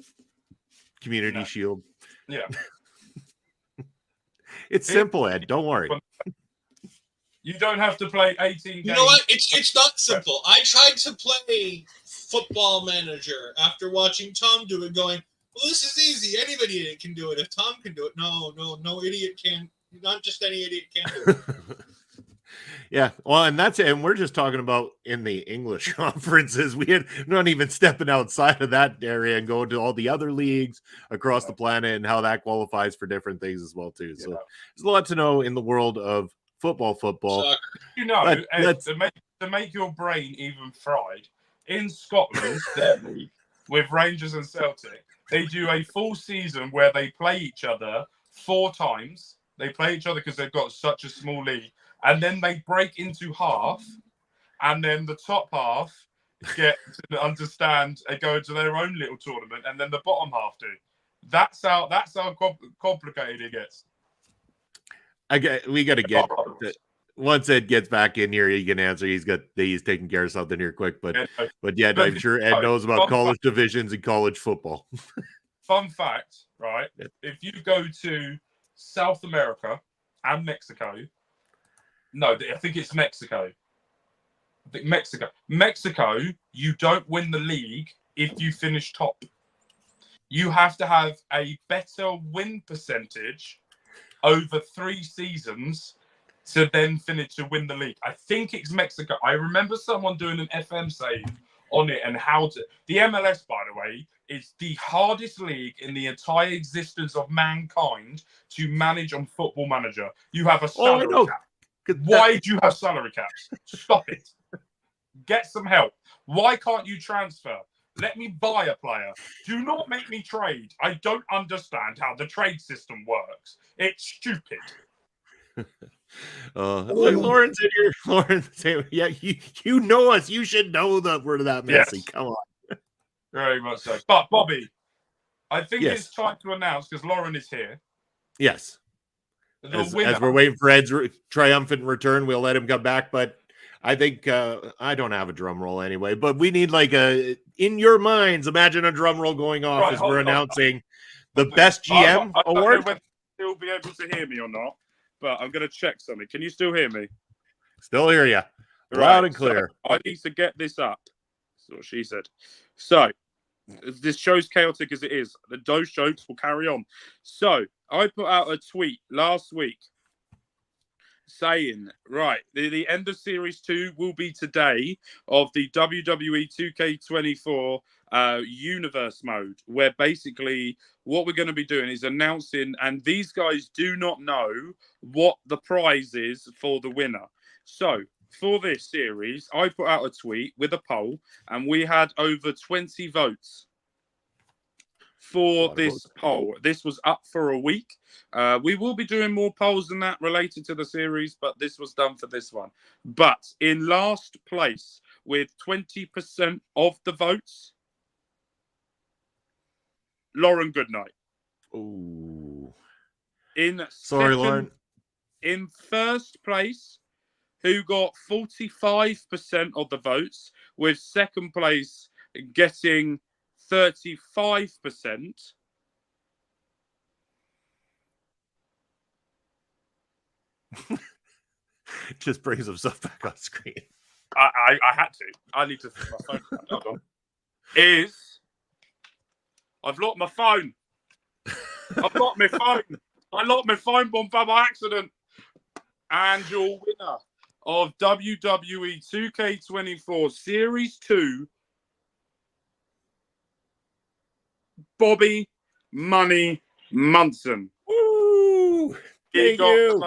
Community Shield. Yeah, it's simple, Ed. Don't worry. You don't have to play 18 games. You know what? It's not simple. I tried to play Football Manager after watching Tom do it, going, "Well, this is easy. Anybody can do it. If Tom can do it, no idiot can." Not just any idiot can do it. Yeah, well, and we're just talking about in the English conferences. We're not even stepping outside of that area and going to all the other leagues across the planet and how that qualifies for different things as well too. So there's a lot to know in the world of football. Soccer. You know, to make your brain even fried, in Scotland, their league, with Rangers and Celtic, they do a full season where they play each other 4 times. They play each other because they've got such a small league. And then they break into half. And then the top half get to understand and go into their own little tournament. And then the bottom half do. That's how complicated it gets. We got to get once Ed gets back in here, he can answer. He's taking care of something here quick. But yeah, I'm sure Ed knows about college divisions and college football. Fun fact, right? If you go to South America and Mexico. No, I think it's Mexico. Mexico, you don't win the league if you finish top. You have to have a better win percentage over 3 seasons to then finish to win the league. I think it's Mexico. I remember someone doing an FM save on it and how to. The MLS, by the way, is the hardest league in the entire existence of mankind to manage on Football Manager. You have a salary cap. Why do you have salary caps? Stop it. Get some help. Why can't you transfer? Let me buy a player. Do not make me trade. I don't understand how the trade system works. It's stupid. Look, Lauren's in here. Lauren's yeah, you know us. You should know that we're that messy. Yes. Come on. Very much so. But Bobby, I think Yes. it's time to announce, because Lauren is here, Yes. the As winner. we're waiting for Ed's triumphant return, we'll let him come back. But I think I don't have a drum roll anyway. But we need like in your minds, imagine a drum roll going off Right, as we're hold on. announcing the best GM I don't know award. whether you'll be able to hear me or not, but I'm going to check something. Can you still hear me? Still hear you, loud and clear. So I need to get this up. That's what she said. So this show's chaotic as it is. Those jokes will carry on. So I put out a tweet last week saying, right, the end of Series 2 will be today of the WWE 2K24 universe mode, where basically what we're going to be doing is announcing, and these guys do not know what the prize is for the winner. So for this series, I put out a tweet with a poll, and we had over 20 votes for this poll. This was up for a week. We will be doing more polls than that related to the series, but this was done for this one. But in last place with 20% of the votes, Lauren Goodnight. Ooh. Sorry, Lauren. In first place, who got 45% of the votes, with second place getting 35%. Just brings himself back on screen. I had to. I need to put my phone down. Hold on. I've locked my phone. I've locked my phone. I locked my phone bomb by accident. And your winner of WWE 2K24 Series 2, Bobby Money Munson. Ooh, thank you.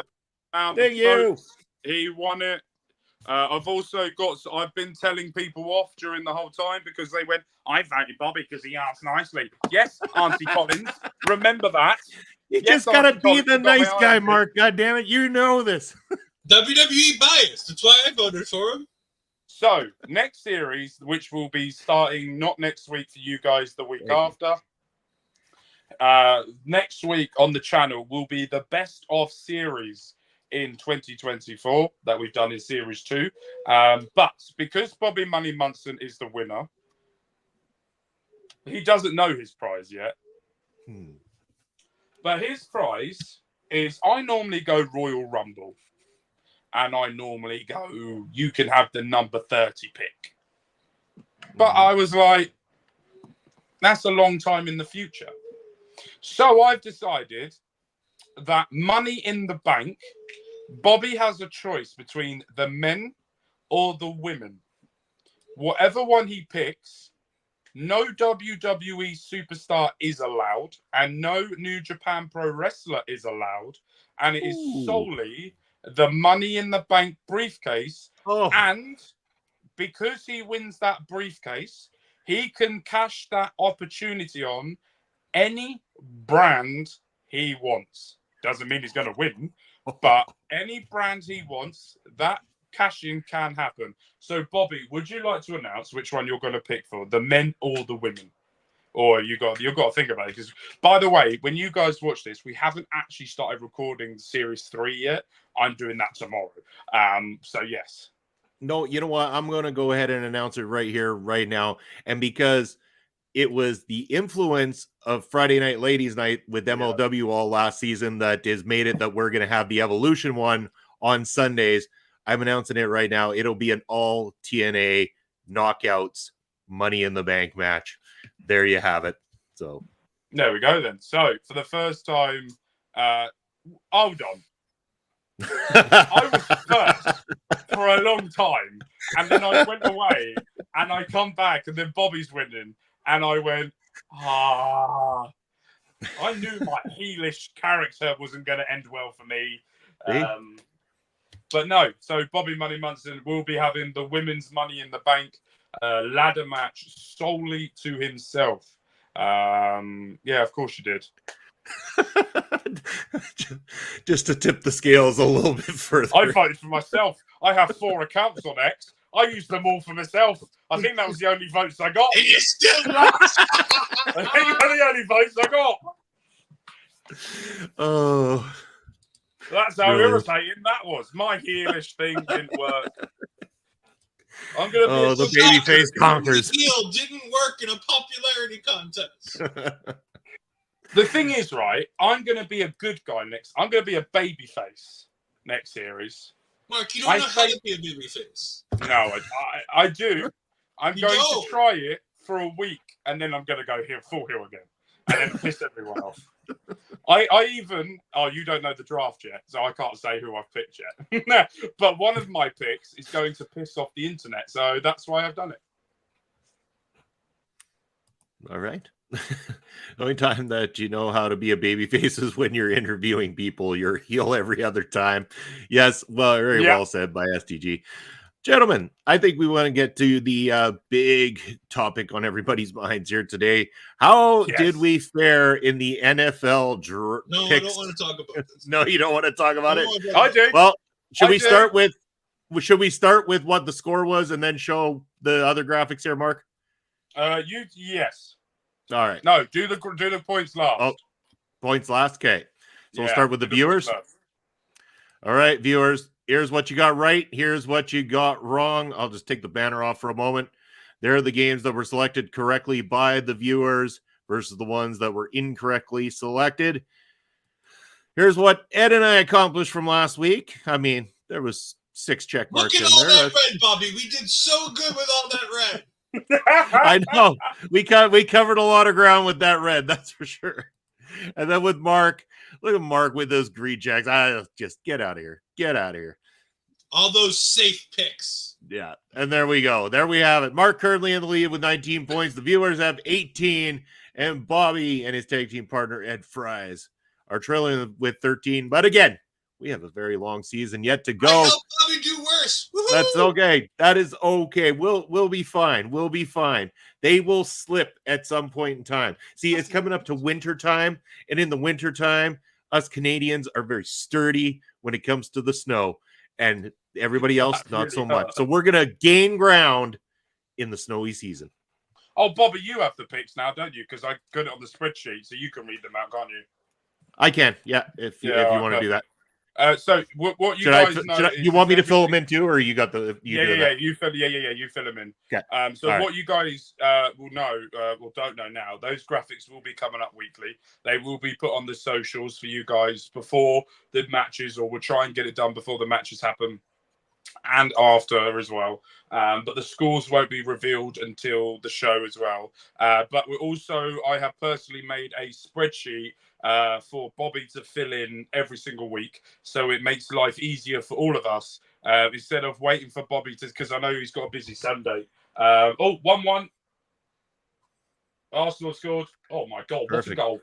Thank you. He won it. I've been telling people off during the whole time because they went, I voted Bobby because he asked nicely. Yes, Auntie Collins, remember that. You just got to be the nice guy, Mark. God damn it. You know this. WWE bias. That's why I voted for him. So, next series, which will be starting not next week for you guys, the week after. Next week on the channel will be the best of series in 2024 that we've done in Series 2. But because Bobby Money Munson is the winner, he doesn't know his prize yet. But his prize is, I normally go Royal Rumble. And I normally go, you can have the number 30 pick. But I was like, that's a long time in the future. So I've decided that Money in the Bank, Bobby has a choice between the men or the women. Whatever one he picks, no WWE superstar is allowed, and no New Japan Pro Wrestler is allowed, and it is solely the Money in the Bank briefcase. And because he wins that briefcase, he can cash that opportunity on any brand he wants. Doesn't mean he's going to win, but any brand he wants, that cash-in can happen. So, Bobby, would you like to announce which one you're going to pick for, the men or the women? Or you've got to think about it. Because, by the way, when you guys watch this, we haven't actually started recording Series 3 yet. I'm doing that tomorrow. So, yes. No, you know what? I'm going to go ahead and announce it right here, right now. And because it was the influence of Friday Night Ladies Night with MLW all last season that has made it that we're going to have the Evolution one on Sundays. I'm announcing it right now. It'll be an all TNA knockouts Money in the Bank match. There you have it. So there we go then. So for the first time, hold on. I was first for a long time, and then I went away, and I come back, and then Bobby's winning, and I went, I knew my heelish character wasn't going to end well for me. But no, so Bobby Money Munson will be having the women's Money in the Bank ladder match solely to himself. Yeah, of course you did. Just to tip the scales a little bit further. I voted for myself. I have 4 accounts on X. I used them all for myself. I think that was the only votes I got. And you still lost. I think they're the only votes I got. Oh, That's how Really? irritating that was. My heelish thing didn't work. I'm gonna be the baby face conquers. Heel didn't work in a popularity contest. The thing is, right? I'm gonna be a good guy next. I'm gonna be a baby face next series. Mark, you don't know how to be a baby face. No, I do. I'm You going don't. to try it for a week, and then I'm going to go full heel again, and then piss everyone off. I even you don't know the draft yet, so I can't say who I've picked yet. But one of my picks is going to piss off the internet, so that's why I've done it. All right. The only time that you know how to be a babyface is when you're interviewing people. You're heel every other time. Yes, well, very well said by STG. Gentlemen, I think we want to get to the big topic on everybody's minds here today. How did we fare in the NFL No, picks? I don't want to talk about this. No, you don't want to talk about it? I do. Well, should I we do. start with what the score was and then show the other graphics here, Mark? Yes. All right. No, do the points last. Oh, points last. Okay. So we'll Yeah, start with the do viewers. points last. All right, viewers. Here's what you got right. Here's what you got wrong. I'll just take the banner off for a moment. There are the games that were selected correctly by the viewers versus the ones that were incorrectly selected. Here's what Ed and I accomplished from last week. I mean, there was 6 check marks Look at in all there. that red, Bobby. We did so good with all that red. I know. We covered a lot of ground with that red, that's for sure. And then with Mark, look at Mark with those green checks. I just get out of here. Get out of here. All those safe picks. Yeah. And there we go. There we have it. Mark currently in the lead with 19 points. The viewers have 18. And Bobby and his tag team partner, Ed Fries, are trailing with 13. But again, we have a very long season yet to go. I helped Bobby do worse. Woo-hoo! That's okay. That is okay. We'll be fine. We'll be fine. They will slip at some point in time. See, it's coming up to winter time, and in the winter time, us Canadians are very sturdy when it comes to the snow, and everybody else not so much. So we're gonna gain ground in the snowy season. Oh, Bobby, you have the picks now, don't you? Because I got it on the spreadsheet, so you can read them out, can't you? I can, yeah, if you want to do that. So what you Should guys I, know? should I, you want me to fill them in too, or you got the? You You fill them in. Okay. So All what you guys will know, or don't know now, those graphics will be coming up weekly. They will be put on the socials for you guys before the matches, or we'll try and get it done before the matches happen, and after as well. But the scores won't be revealed until the show as well. But I have personally made a spreadsheet for Bobby to fill in every single week, so it makes life easier for all of us instead of waiting for Bobby to, because I know he's got a busy Sunday. 1-1. Arsenal scored. Oh my God, what a goal!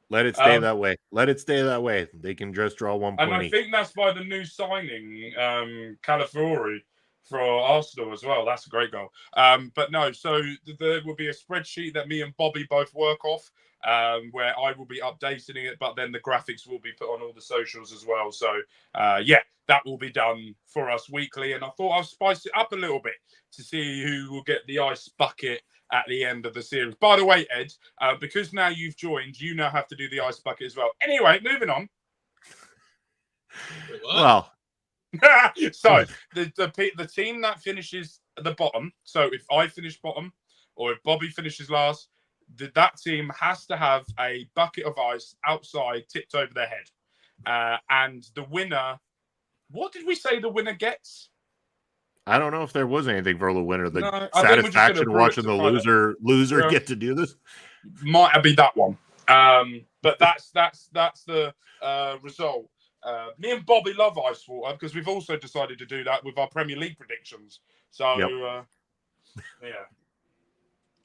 Let it stay that way. Let it stay that way. They can just draw 1 point. And I think that's by the new signing, Calafiori, for Arsenal as well. That's a great goal. But no, so there will be a spreadsheet that me and Bobby both work off, where I will be updating it, but then the graphics will be put on all the socials as well. So that will be done for us weekly. And I thought I'll spice it up a little bit to see who will get the ice bucket at the end of the series. By the way, Ed, because now you've joined, you now have to do the ice bucket as well. Anyway, moving on. Well, so the team that finishes at the bottom, so if I finish bottom or if Bobby finishes last, that team has to have a bucket of ice outside tipped over their head. And the winner, what did we say the winner gets? I don't know if there was anything for the winner. The satisfaction of watching the loser get to do this might be that one. But that's the result. Me and Bobby love ice water because we've also decided to do that with our Premier League predictions. So yeah,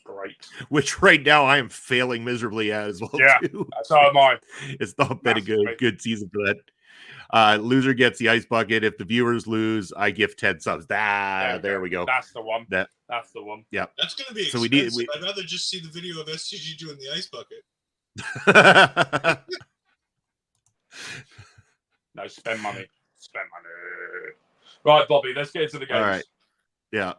great. Which right now I am failing miserably at as well. Yeah, too. so am I. It's not been a good season for that. Loser gets the ice bucket. If the viewers lose, I give 10 subs. There we go. That's the one. That That's the one. Yep. That's going to be So expensive. we I'd rather just see the video of STG doing the ice bucket. No, spend money. Spend money. Right, Bobby, let's get into the games. All right. Yeah.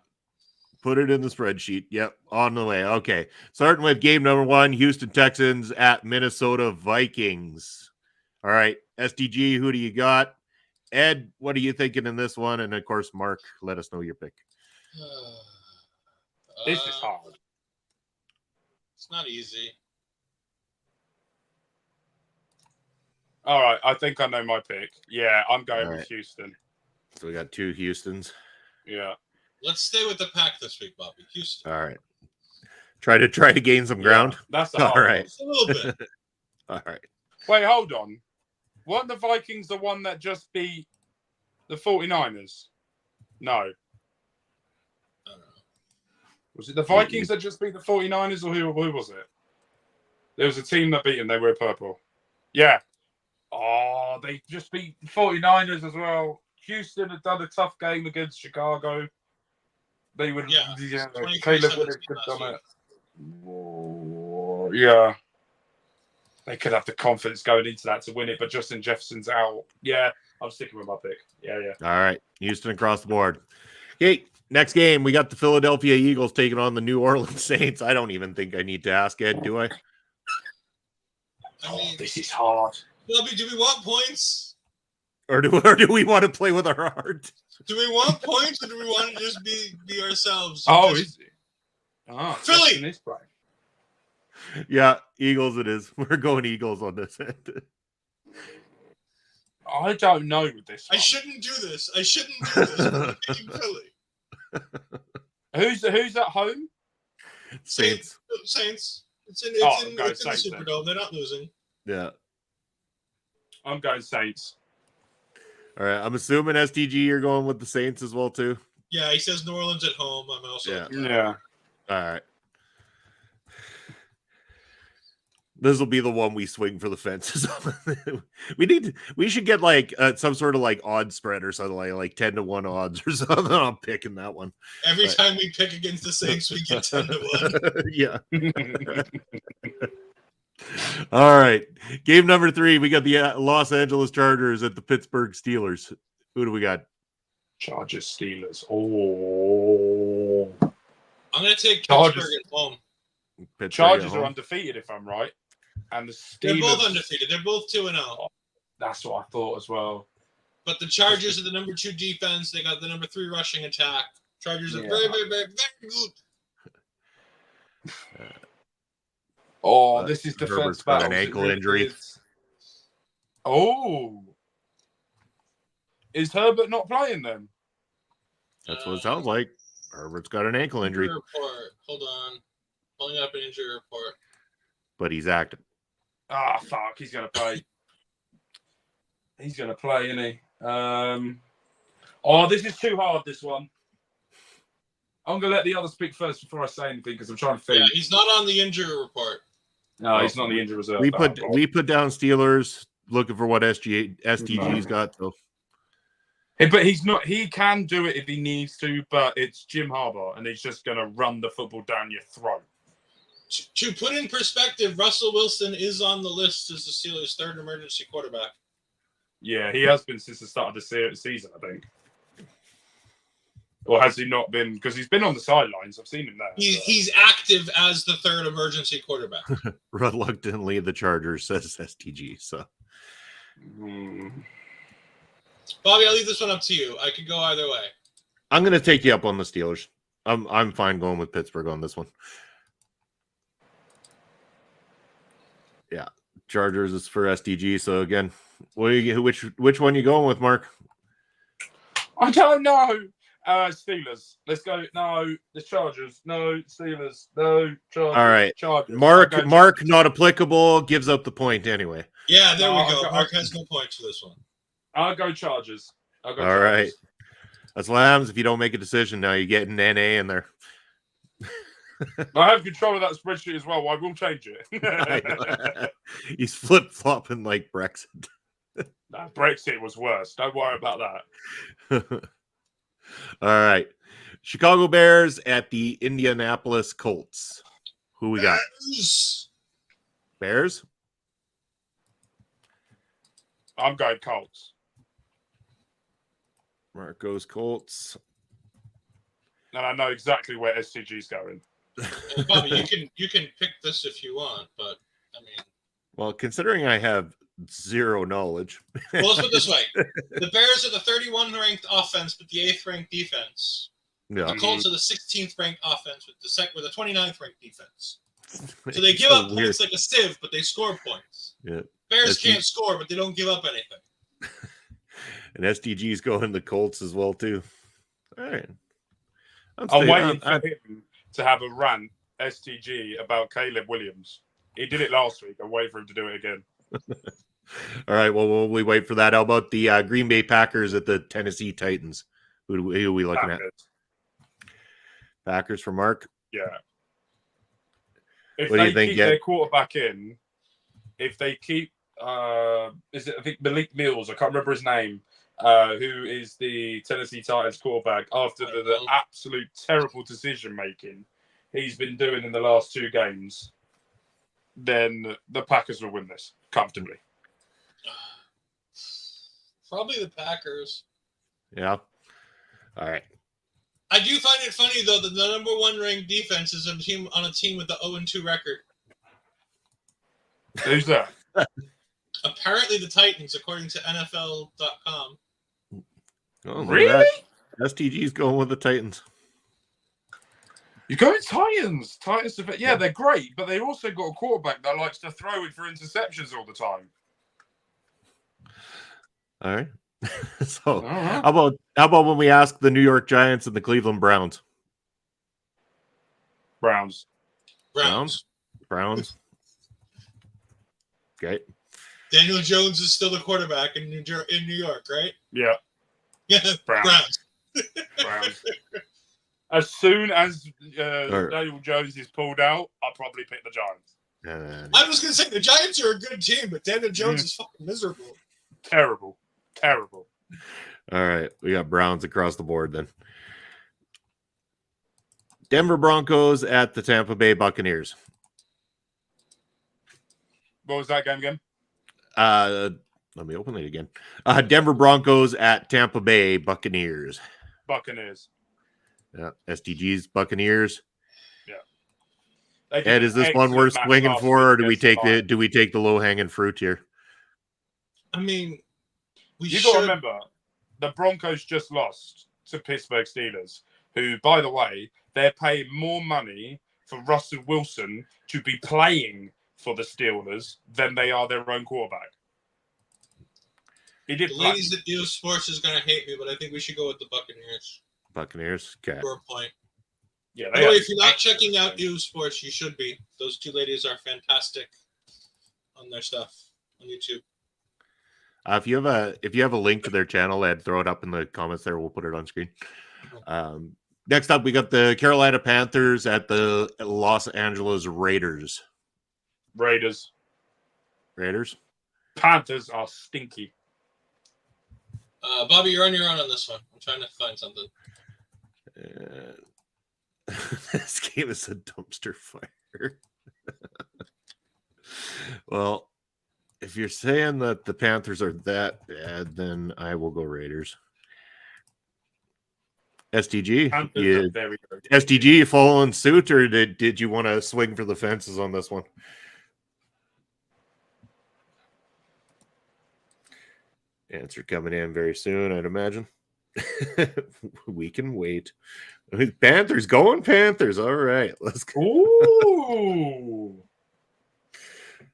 Put it in the spreadsheet. Yep. On the way. Okay. Starting with game number 1, Houston Texans at Minnesota Vikings. All right. STG, who do you got? Ed, what are you thinking in this one? And of course, Mark, let us know your pick. This is hard. It's not easy. All right, I think I know my pick. Yeah, I'm going All with right. Houston. So we got 2 Houstons. Yeah. Let's stay with the pack this week, Bobby. Houston. All right. Try to gain some ground. Yeah, that's the All hard right. one. Just a little bit. All right. Wait, hold on. Weren't the Vikings the one that just beat the 49ers? No. I don't know. Was it the Vikings that just beat the 49ers, or who was it? There was a team that beat them. They were purple. Yeah. Oh, they just beat the 49ers as well. Houston had done a tough game against Chicago. They would, Yeah. Caleb would have done it. Oh, yeah. They could have the confidence going into that to win it, but Justin Jefferson's out. Yeah, I'm sticking with my pick. Yeah. All right. Houston across the board. Okay. Next game, we got the Philadelphia Eagles taking on the New Orleans Saints. I don't even think I need to ask Ed, do I? I mean, This is hard. Bobby, do we want points? Or do we want to play with our heart? Do we want points, or do we want to just be ourselves? Oh, Just- is it? Ah, Philly! Justin is playing. Yeah, Eagles it is. We're going Eagles on this end. I don't know with this I one. shouldn't do this. I shouldn't do this. I'm picking Philly. Who's at home? Saints. Saints. It's in go the Saints then. Superdome. They're not losing. Yeah. I'm going Saints. All right. I'm assuming STG you're going with the Saints as well too. Yeah, he says New Orleans at home. I'm also Yeah. Yeah. All right. This will be the one we swing for the fences. we should get like some sort of like odd spread or something like 10-1 odds or something. I'm picking that one. Every Right. time we pick against the Saints, we get 10-1. Yeah. All right. Game number 3, we got the Los Angeles Chargers at the Pittsburgh Steelers. Who do we got? Chargers, Steelers. Oh. I'm going to take Chargers. Pittsburgh at home. Pittsburgh Chargers at are home. undefeated, if I'm right. And the Steelers. They're both undefeated. They're both 2-0. That's what I thought as well. But the Chargers are the number 2 defense. They got the number 3 rushing attack. Chargers are Yeah. very, very, very, very good. Oh, this is defense Herbert's got an battles. It ankle really injury. is. Oh. Is Herbert not playing then? That's what it sounds like. Herbert's got an ankle injury, Injury report. Hold on. Pulling up an injury report. but he's active. Ah, fuck. He's going to play. He's going to play, isn't he? Oh, this is too hard, this one. I'm going to let the others speak first before I say anything because I'm trying to think. Yeah, he's not on the injury report. No, he's not on the injury reserve. We Oh, put God. we put down Steelers looking for what STG's got. So But he's not. He can do it if he needs to, but it's Jim Harbaugh, and he's just going to run the football down your throat. To put in perspective, Russell Wilson is on the list as the Steelers' 3rd emergency quarterback. Yeah, he has been since the start of the season, I think. Or has he not been? Because he's been on the sidelines. I've seen him there. He's active as the 3rd emergency quarterback. reluctantly, the Chargers says STG. So Bobby, I'll leave this one up to you. I could go either way. I'm going to take you up on the Steelers. I'm fine going with Pittsburgh on this one. Yeah, Chargers is for STG. So again, which one you going with, Mark? I don't know. Steelers. Let's go. No, the Chargers. No, Steelers. No, Chargers. All right. Chargers. Mark, I'll go Mark, Chargers. not applicable. Gives up the point anyway. Yeah, there No, we go. I'll go- Mark has no points for this one. I'll go Chargers. All right. That's what happens if you don't make a decision. Now you get an NA in there. I have control of that spreadsheet as well. I will change I it. know. He's flip flopping like Brexit. Nah, Brexit was worse. Don't worry about that. All right. Chicago Bears at the Indianapolis Colts. Who we got? Bears? I'm going Colts. Marco's Colts. And I know exactly where SCG's going. Well, Bobby, you can pick this if you want, but I mean, Well, considering I have zero knowledge. well, let's put it this way: the Bears are the 31 ranked offense with the 8th ranked defense. Yeah. The Colts are the 16th ranked offense with the 29th ranked defense. So they give up points like a sieve, but they score points. Yeah. Bears can't score, but they don't give up anything. And SDG's going the Colts as well too. All right. I'm waiting for him to have a rant, STG, about Caleb Williams. He did it last week. I'm waiting for him to do it again. All right. Well, while we wait for that, how about the Green Bay Packers at the Tennessee Titans? Who are we looking at? Packers for Mark? Yeah. If What do they you think, keep Ed? their quarterback in, if they keep, I think Malik Mills, I can't remember his name, who is the Tennessee Titans quarterback, after the absolute terrible decision making he's been doing in the last 2 games, then the Packers will win this comfortably. Probably the Packers. Yeah. All right. I do find it funny though that the number 1 ranked defense is on a team with the 0-2 record. Who's that? Apparently the Titans, according to NFL.com. Oh, Really? STG's going with the Titans. You're going Titans. Titans, yeah, they're great, but they also got a quarterback that likes to throw it for interceptions all the time. All right. So how about when we ask the New York Giants and the Cleveland Browns? Browns. Okay. Daniel Jones is still the quarterback in New York, right? Yeah. Yeah. Browns. As soon as Daniel Jones is pulled out, I'll probably pick the Giants. I was going to say the Giants are a good team, but Daniel Jones is fucking miserable. Terrible. All right. We got Browns across the board then. Denver Broncos at the Tampa Bay Buccaneers. What was that game again? Let me open it again. Denver Broncos at Tampa Bay Buccaneers. Buccaneers. Yeah. SDG's Buccaneers. Yeah. Ed, is this one worth swinging for, or do we take the low hanging fruit here? I mean, you got to remember, the Broncos just lost to Pittsburgh Steelers, who, by the way, they're paying more money for Russell Wilson to be playing for the Steelers than they are their own quarterback. The ladies at Deal Sports is going to hate me, but I think we should go with the Buccaneers. Buccaneers? Okay. For a point. Yeah. By the way, if you're not checking out Deal Sports, you should be. Those 2 ladies are fantastic on their stuff on YouTube. If you have a link to their channel, Ed, throw it up in the comments there. We'll put it on screen. Next up, we got the Carolina Panthers at the Los Angeles Raiders. Raiders. Panthers are stinky. Bobby, you're on your own on this one. I'm trying to find something. This game is a dumpster fire. Well, if you're saying that the Panthers are that bad, then I will go Raiders. STG, STG, you following suit, or did you want to swing for the fences on this one? Answer coming in very soon, I'd imagine. We can wait. Panthers going Panthers. All right, let's go. Ooh.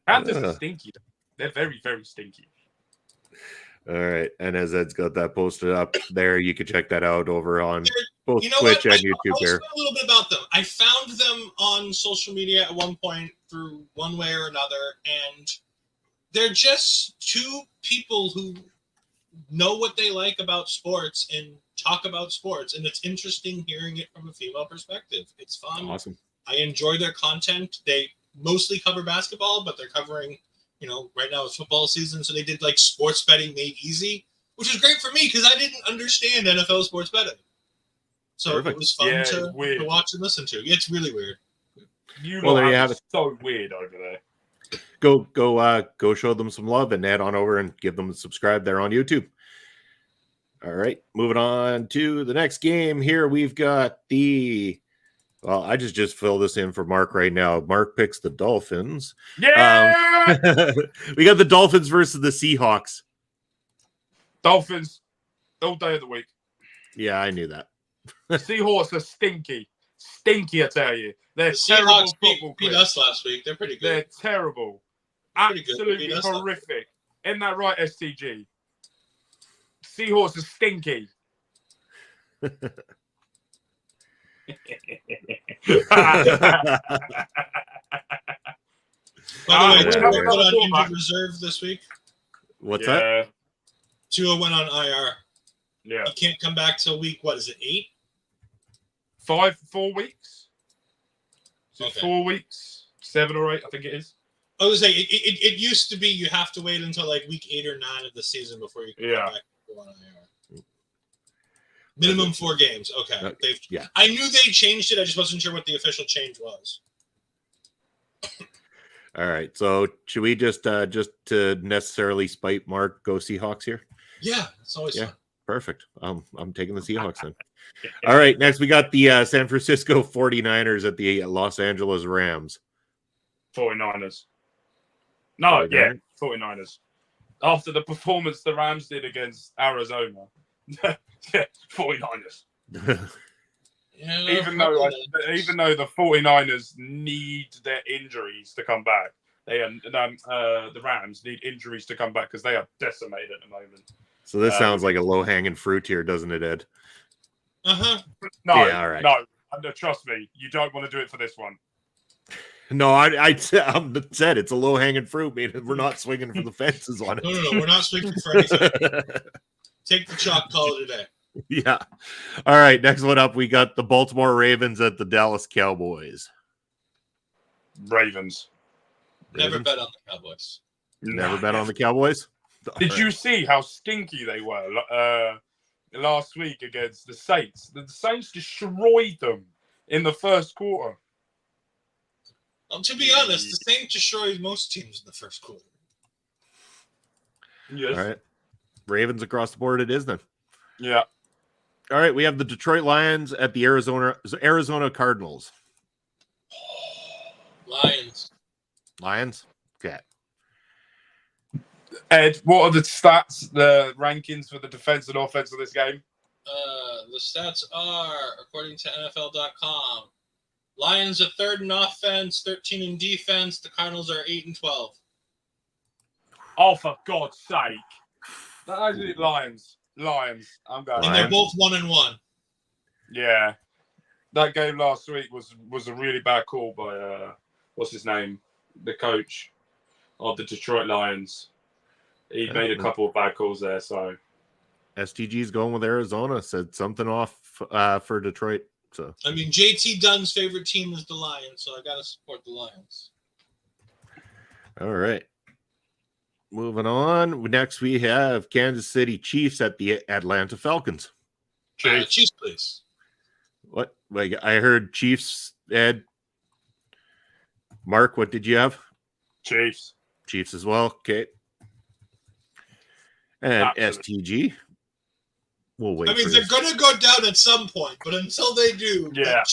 Panthers are stinky. They're very, very stinky. All right, and as Ed's got that posted up there, you can check that out over on both Twitch what? and YouTube. There, a little bit about them. I found them on social media at one point through one way or another, and they're just 2 people who know what they like about sports and talk about sports, and it's interesting hearing it from a female perspective. It's fun. Awesome. I enjoy their content. They mostly cover basketball, but they're covering, right now it's football season, so they did like sports betting made easy, which is great for me because I didn't understand NFL sports betting. So Perfect. it was fun Yeah, to it's weird. watch and listen to. It's really weird. Well, there you have it. So weird over there. Go show them some love and head on over and give them a subscribe there on YouTube. All right, moving on to the next game here. We've got I just fill this in for Mark right now. Mark picks the Dolphins. Yeah! We got the Dolphins versus the Seahawks. Dolphins all day of the week. Yeah, I knew that. Seahawks are stinky. Stinky, I tell you. They're The terrible Seahawks football beat players. us last week. They're pretty good. They're terrible. Pretty good. Absolutely Beat us up. horrific. Isn't that right, STG? Seahawks are stinky. By the way, Yeah, Tua weird. went on injured reserve this week. What's that? Tua went on IR. Yeah. He can't come back till week, what is it, 8? 4 weeks? Is it Okay. 4 weeks? 7 or 8, I think it is. I was saying it used to be you have to wait until like week 8 or 9 of the season before you can come back and go on IR. Minimum 4 games. Okay. Yeah. I knew they changed it. I just wasn't sure what the official change was. All right. So should we just to necessarily spite Mark, go Seahawks here? Yeah, it's always fun. Perfect. I'm taking the Seahawks then. All right. Next, we got the San Francisco 49ers at the Los Angeles Rams. 49ers. No, 49ers? yeah, 49ers. After the performance the Rams did against Arizona. Yeah, 49ers. Yeah, Even though the 49ers need their injuries to come back, the Rams need injuries to come back because they are decimated at the moment. So this sounds like a low-hanging fruit here, doesn't it, Ed? Uh-huh. No, Yeah, all right. no, trust me, you don't want to do it for this one. No, I said it's a low-hanging fruit. We're not swinging for the fences on it. No, we're not swinging for anything. Take the chalk, call it a day. Yeah. All right. Next one up, we got the Baltimore Ravens at the Dallas Cowboys. Ravens. Never bet on the Cowboys. Never bet on the Cowboys? Did you see how stinky they were last week against the Saints? The Saints destroyed them in the first quarter. To be honest, the Saints destroyed most teams in the first quarter. Yes. All right. Ravens across the board it is then. Yeah. All right. We have the Detroit Lions at the Arizona Cardinals. Lions. Lions? Okay. Ed, what are the stats, the rankings for the defense and offense of this game? The stats are, according to NFL.com, Lions are 3rd in offense, 13 in defense. The Cardinals are 8 and 12. Oh, for God's sake. That is Lions. I'm going. And they're both 1 and 1. Yeah. That game last week was a really bad call by, what's his name? The coach of the Detroit Lions. He made a couple of bad calls there, so. STG's going with Arizona. Said something off for Detroit. So I mean, JT Dunn's favorite team is the Lions, so I got to support the Lions. all right. Moving on. Next, we have Kansas City Chiefs at the Atlanta Falcons. Chiefs, please. What? Like I heard Chiefs, Ed. Mark, what did you have? Chiefs. Chiefs as well. Okay. And Absolutely. STG. We'll wait. I mean, for they're this. going to go down at some point, but until they do, Yeah.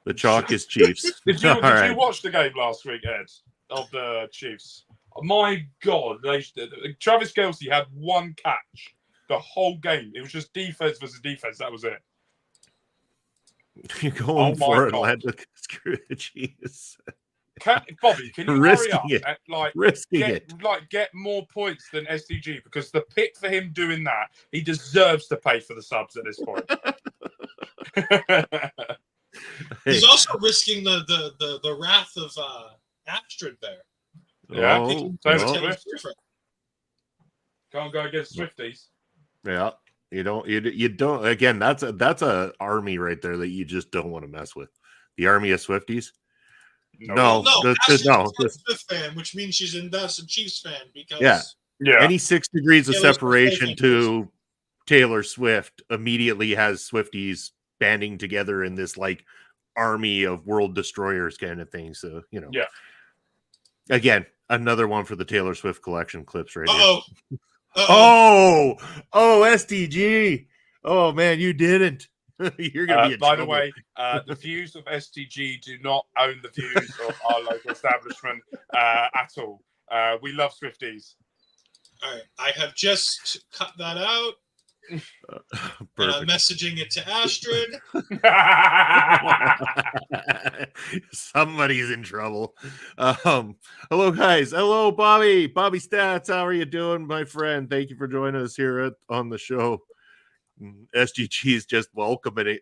The chalk is Chiefs. Did you All right. you watch the game last week, Ed, of the Chiefs? My God, Travis Kelce had one catch the whole game. It was just defense versus defense. That was it. You're going Oh my for God. Atlanta. Jeez. Bobby, can you Risking hurry up? it. And, Risking it. get more points than SDG because the pick for him doing that, he deserves to pay for the subs at this point. He's also risking the wrath of Astrid there. Yeah. Oh, Taylor no. Swift. Can't go against Swifties. Yeah. You don't again, that's a army right there that you just don't want to mess with. The army of Swifties. No, Ashton's no. a Smith fan, which means she's a Boston Chiefs fan because Yeah. Any 6 degrees of Taylor Swift separation to Taylor Swift immediately has Swifties banding together in this like army of world destroyers kind of thing. So, you know. Yeah. Again, another one for the Taylor Swift collection clips right Uh-oh. here. Uh-oh. Oh, STG. Oh man, you didn't. You're gonna be in by trouble. the way, the views of STG do not own the views of our local establishment at all. We love Swifties. All right, I have just cut that out. And I'm messaging it to Astrid. Somebody's in trouble. Hello guys. Hello Bobby Stats. How are you doing, my friend? Thank you for joining us here on the show. SGG is just welcoming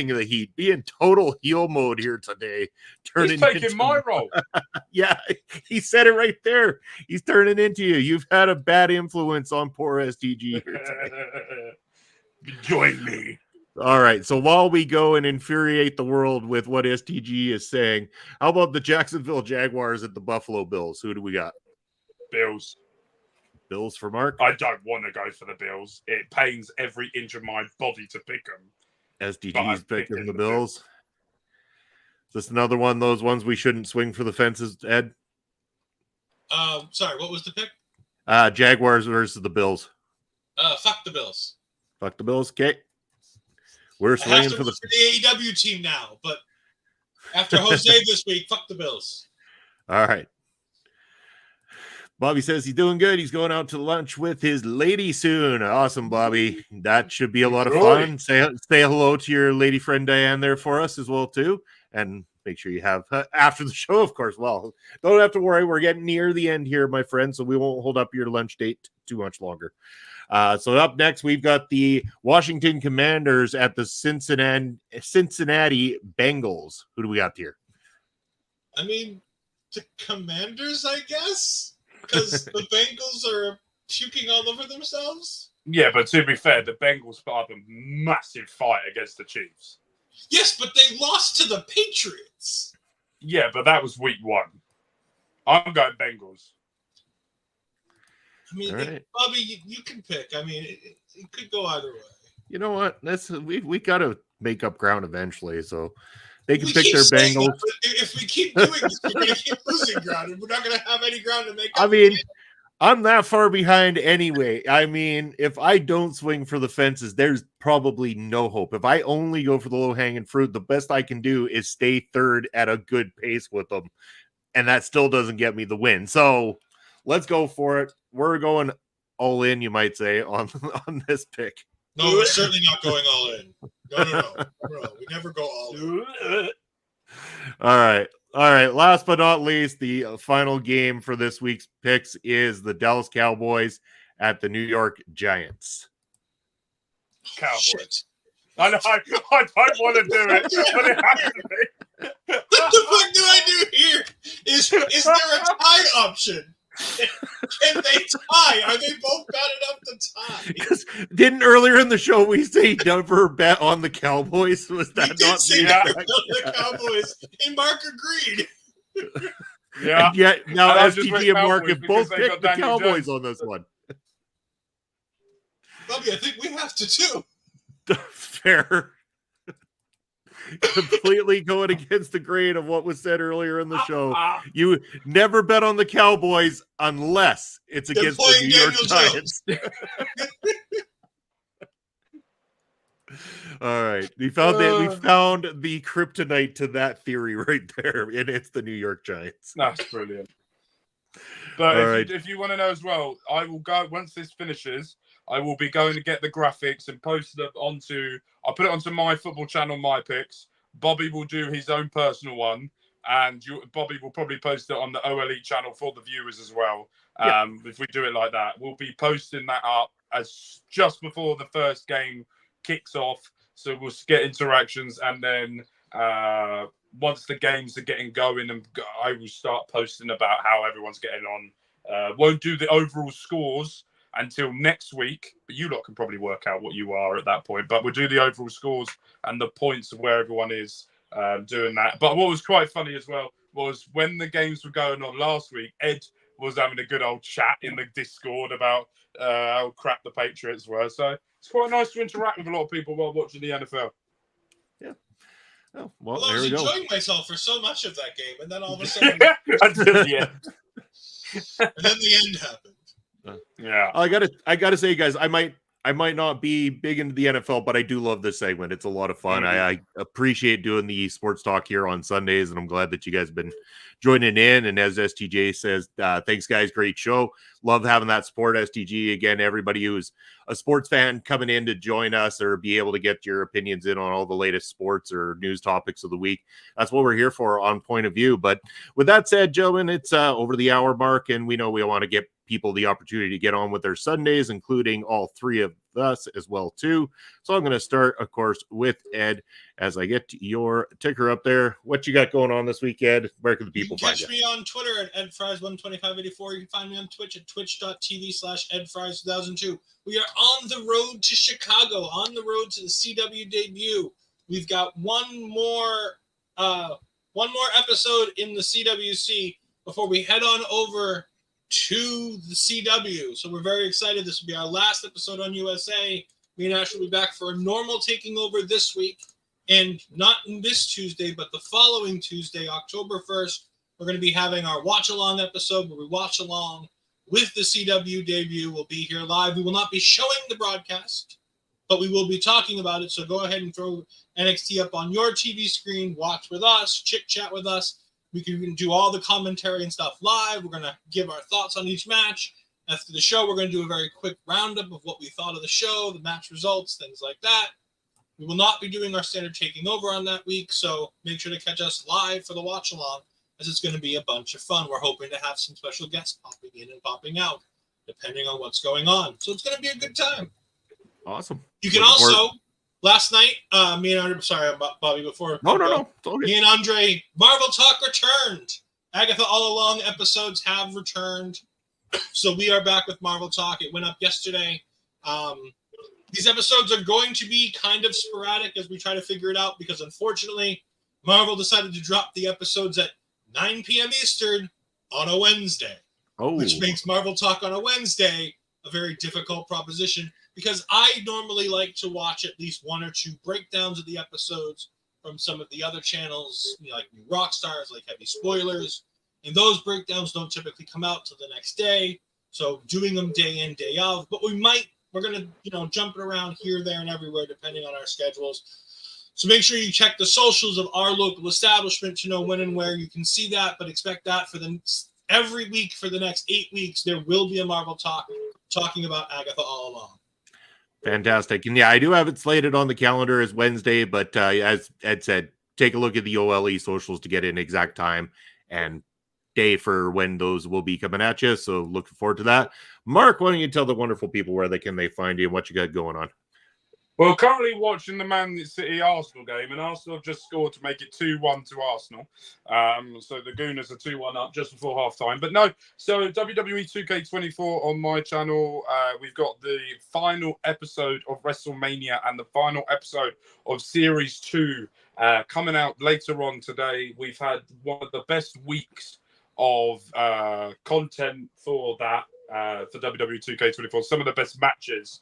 the heat, be in total heel mode here today. He's taking my role. Yeah, he said it right there. He's turning into you. You've had a bad influence on poor SGG here today. Join me. All right. So while we go and infuriate the world with what STG is saying, how about the Jacksonville Jaguars at the Buffalo Bills? Who do we got? Bills. Bills for Mark? I don't want to go for the Bills. It pains every inch of my body to pick them. SDG's picking the Bills. Is this another one of those ones we shouldn't swing for the fences, Ed? Sorry, what was the pick? Jaguars versus the Bills. Fuck the Bills. Fuck the Bills. Okay. We're swinging for the AEW team now, but after Jose this week, fuck the Bills. All right. Bobby says he's doing good. He's going out to lunch with his lady soon. Awesome, Bobby. That should be a lot of fun. Say hello to your lady friend Diane there for us as well too, and make sure you have after the show, of course. Well, don't have to worry. We're getting near the end here, my friend, so we won't hold up your lunch date too much longer. So up next, we've got the Washington Commanders at the Cincinnati Bengals. Who do we got here? I mean, the Commanders, I guess. Because the Bengals are puking all over themselves? Yeah, but to be fair, the Bengals put up a massive fight against the Chiefs. Yes, but they lost to the Patriots. Yeah, but that was week 1. I'm going Bengals. I mean, right. Bobby, you can pick. I mean, it could go either way. You know what? We got to make up ground eventually, so they can pick their Bengals. That, if we keep doing this, we're going to keep losing ground, and we're not going to have any ground to make up. I mean, I'm that far behind anyway. I mean, if I don't swing for the fences, there's probably no hope. If I only go for the low-hanging fruit, the best I can do is stay third at a good pace with them, and that still doesn't get me the win. So let's go for it. We're going all in, you might say, on this pick. No, we're certainly not going all in. No. We never go all in. All right. Last but not least, the final game for this week's picks is the Dallas Cowboys at the New York Giants. Cowboys. Shit. I know. I don't want to do it, but it has to be. What the fuck do I do here? Is there a tie option? Can they tie? Are they both bad enough to tie? Because didn't earlier in the show we say never bet on the Cowboys? Was that not say never bet on the Cowboys? And Mark agreed. Yeah. And yet now And STG and Mark have both picked the Cowboys on this one. Bobby, I think we have to too. Fair. Completely going against the grain of what was said earlier in the show. You never bet on the Cowboys unless it's against the New York Giants. All right. We found the kryptonite to that theory right there, and it's the New York Giants. That's brilliant. But if you want to know as well, I will go once this finishes. I will be going to get the graphics and post it onto. I'll put it onto my football channel, my picks. Bobby will do his own personal one, and Bobby will probably post it on the OLE channel for the viewers as well. If we do it like that, we'll be posting that up as just before the first game kicks off. So we'll get interactions, and then once the games are getting going, and I will start posting about how everyone's getting on. Won't do the overall scores until next week, but you lot can probably work out what you are at that point. But we'll do the overall scores and the points of where everyone is doing that. But what was quite funny as well was when the games were going on last week, Ed was having a good old chat in the Discord about how crap the Patriots were. So it's quite nice to interact with a lot of people while watching the NFL. Yeah. Oh, well, I there was we go. enjoying myself for so much of that game, and then all of a sudden, Until the end. and then the end happened. Yeah. I gotta say, guys, I might not be big into the NFL, but I do love this segment. It's a lot of fun. I appreciate doing the sports talk here on Sundays, and I'm glad that you guys have been joining in. And as STJ says, thanks, guys. Great show. Love having that support, STG. Again, everybody who's a sports fan coming in to join us or be able to get your opinions in on all the latest sports or news topics of the week. That's what we're here for on Point of View. But with that said, gentlemen, it's over the hour mark, and we know we want to get people the opportunity to get on with their Sundays, including all three of us as well too. So I'm going to start, of course, with Ed as I get your ticker up there. What you got going on this week, Ed? Where can the people find you? Catch me on Twitter at EdFries12584. You can find me on Twitch at twitch.tv/EdFries2002. We are on the road to Chicago, on the road to the CW debut. We've got one more episode in the CWC before we head on over to the CW. So we're very excited. This will be our last episode on USA. Me and Ash will be back for a normal taking over this week. And not this Tuesday, but the following Tuesday, October 1st, we're going to be having our watch-along episode where we watch along with the CW debut. We'll be here live. We will not be showing the broadcast, but we will be talking about it. So go ahead and throw NXT up on your TV screen, watch with us, chit-chat with us. We can do all the commentary and stuff live. We're going to give our thoughts on each match. After the show, we're going to do a very quick roundup of what we thought of the show, the match results, things like that. We will not be doing our standard taking over on that week, so make sure to catch us live for the watch-along, as it's going to be a bunch of fun. We're hoping to have some special guests popping in and popping out, depending on what's going on. So it's going to be a good time. Awesome. You can also... Last night, me and Andre, sorry, Bobby, before. No. Me and Andre, Marvel Talk returned. Agatha All Along episodes have returned. So we are back with Marvel Talk. It went up yesterday. These episodes are going to be kind of sporadic as we try to figure it out because, unfortunately, Marvel decided to drop the episodes at 9 p.m. Eastern on a Wednesday. Which makes Marvel Talk on a Wednesday a very difficult proposition. Because I normally like to watch at least one or two breakdowns of the episodes from some of the other channels, like New Rockstars, like Heavy Spoilers. And those breakdowns don't typically come out till the next day. So doing them day in, day out. But we're going to, jump it around here, there, and everywhere, depending on our schedules. So make sure you check the socials of our local establishment to know when and where you can see that. But expect that for every week for the next 8 weeks, there will be a Marvel Talk talking about Agatha All Along. Fantastic. And yeah, I do have it slated on the calendar as Wednesday, but as Ed said, take a look at the OLE socials to get an exact time and day for when those will be coming at you. So looking forward to that. Mark, why don't you tell the wonderful people where they find you and what you got going on? Well, currently watching the Man City Arsenal game, and Arsenal have just scored to make it 2-1 to Arsenal. So the Gooners are 2-1 up just before half-time. But no, so WWE 2K24 on my channel. We've got the final episode of WrestleMania and the final episode of Series 2 coming out later on today. We've had one of the best weeks of content for that, for WWE 2K24. Some of the best matches.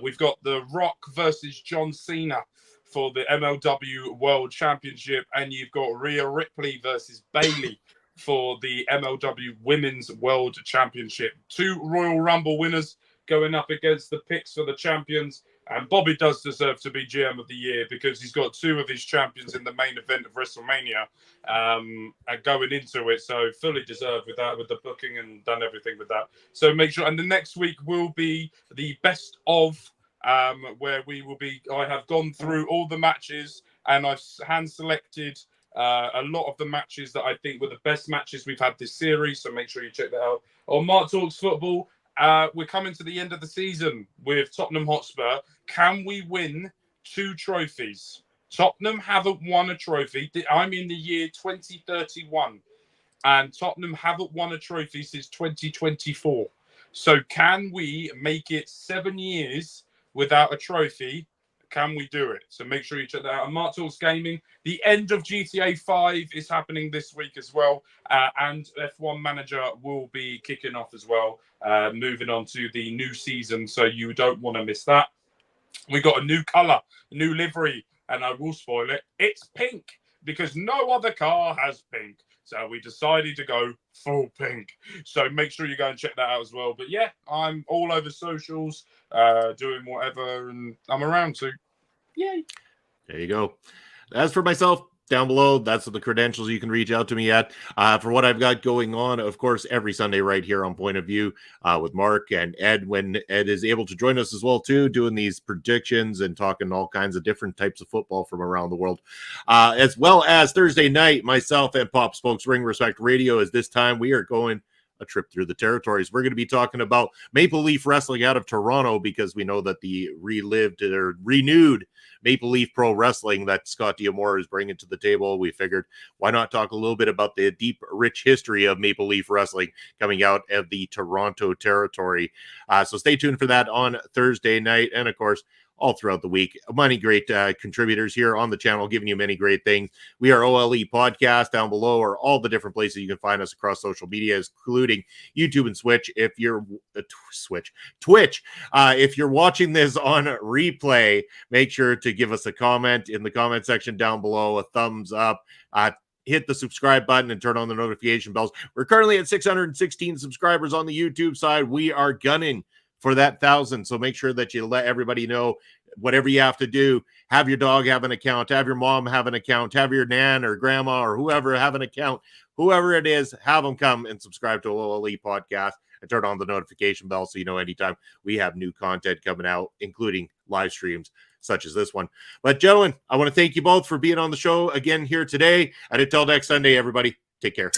We've got The Rock versus John Cena for the MLW World Championship, and you've got Rhea Ripley versus Bayley for the MLW Women's World Championship. 2 Royal Rumble winners going up against the picks for the champions, and Bobby does deserve to be GM of the year because he's got 2 of his champions in the main event of WrestleMania and going into it, so fully deserved with that, with the booking and done everything with that. So make sure, and the next week will be the best of, where I have gone through all the matches and I've hand selected a lot of the matches that I think were the best matches we've had this series, so make sure you check that out. On Mark Talks Football, we're coming to the end of the season with Tottenham Hotspur. Can we win 2 trophies? Tottenham haven't won a trophy. I'm in the year 2031, and Tottenham haven't won a trophy since 2024. So can we make it 7 years without a trophy Can we do it? So make sure you check that out. And Mark Talks Gaming, the end of GTA 5 is happening this week as well. And F1 Manager will be kicking off as well, moving on to the new season. So you don't want to miss that. We got a new color, a new livery, and I will spoil it. It's pink because no other car has pink. So we decided to go full pink. So make sure you go and check that out as well. But yeah, I'm all over socials, doing whatever, and I'm around to. Yay. There you go. As for myself, down below, that's the credentials you can reach out to me at. For what I've got going on, of course, every Sunday right here on Point of View with Mark and Ed, when Ed is able to join us as well, too, doing these predictions and talking all kinds of different types of football from around the world. As well as Thursday night, myself and Pop Spokes Ring Respect Radio, as this time we are going a trip through the territories. We're going to be talking about Maple Leaf Wrestling out of Toronto, because we know that the renewed Maple Leaf Pro Wrestling that Scott Diamore is bringing to the table. We figured, why not talk a little bit about the deep, rich history of Maple Leaf Wrestling coming out of the Toronto territory. So stay tuned for that on Thursday night. And of course, all throughout the week, many great contributors here on the channel, giving you many great things. We are OLE Podcast. Down below are all the different places you can find us across social media, including YouTube and Switch. If you're Twitch, if you're watching this on replay, make sure to give us a comment in the comment section down below, a thumbs up. Hit the subscribe button and turn on the notification bells. We're currently at 616 subscribers on the YouTube side. We are gunning for that 1,000. So make sure that you let everybody know whatever you have to do. Have your dog have an account, have your mom have an account, have your nan or grandma or whoever have an account. Whoever it is, have them come and subscribe to OLE Podcast and turn on the notification bell so you know anytime we have new content coming out, including live streams such as this one. But gentlemen, I want to thank you both for being on the show again here today. And until next Sunday, everybody, take care.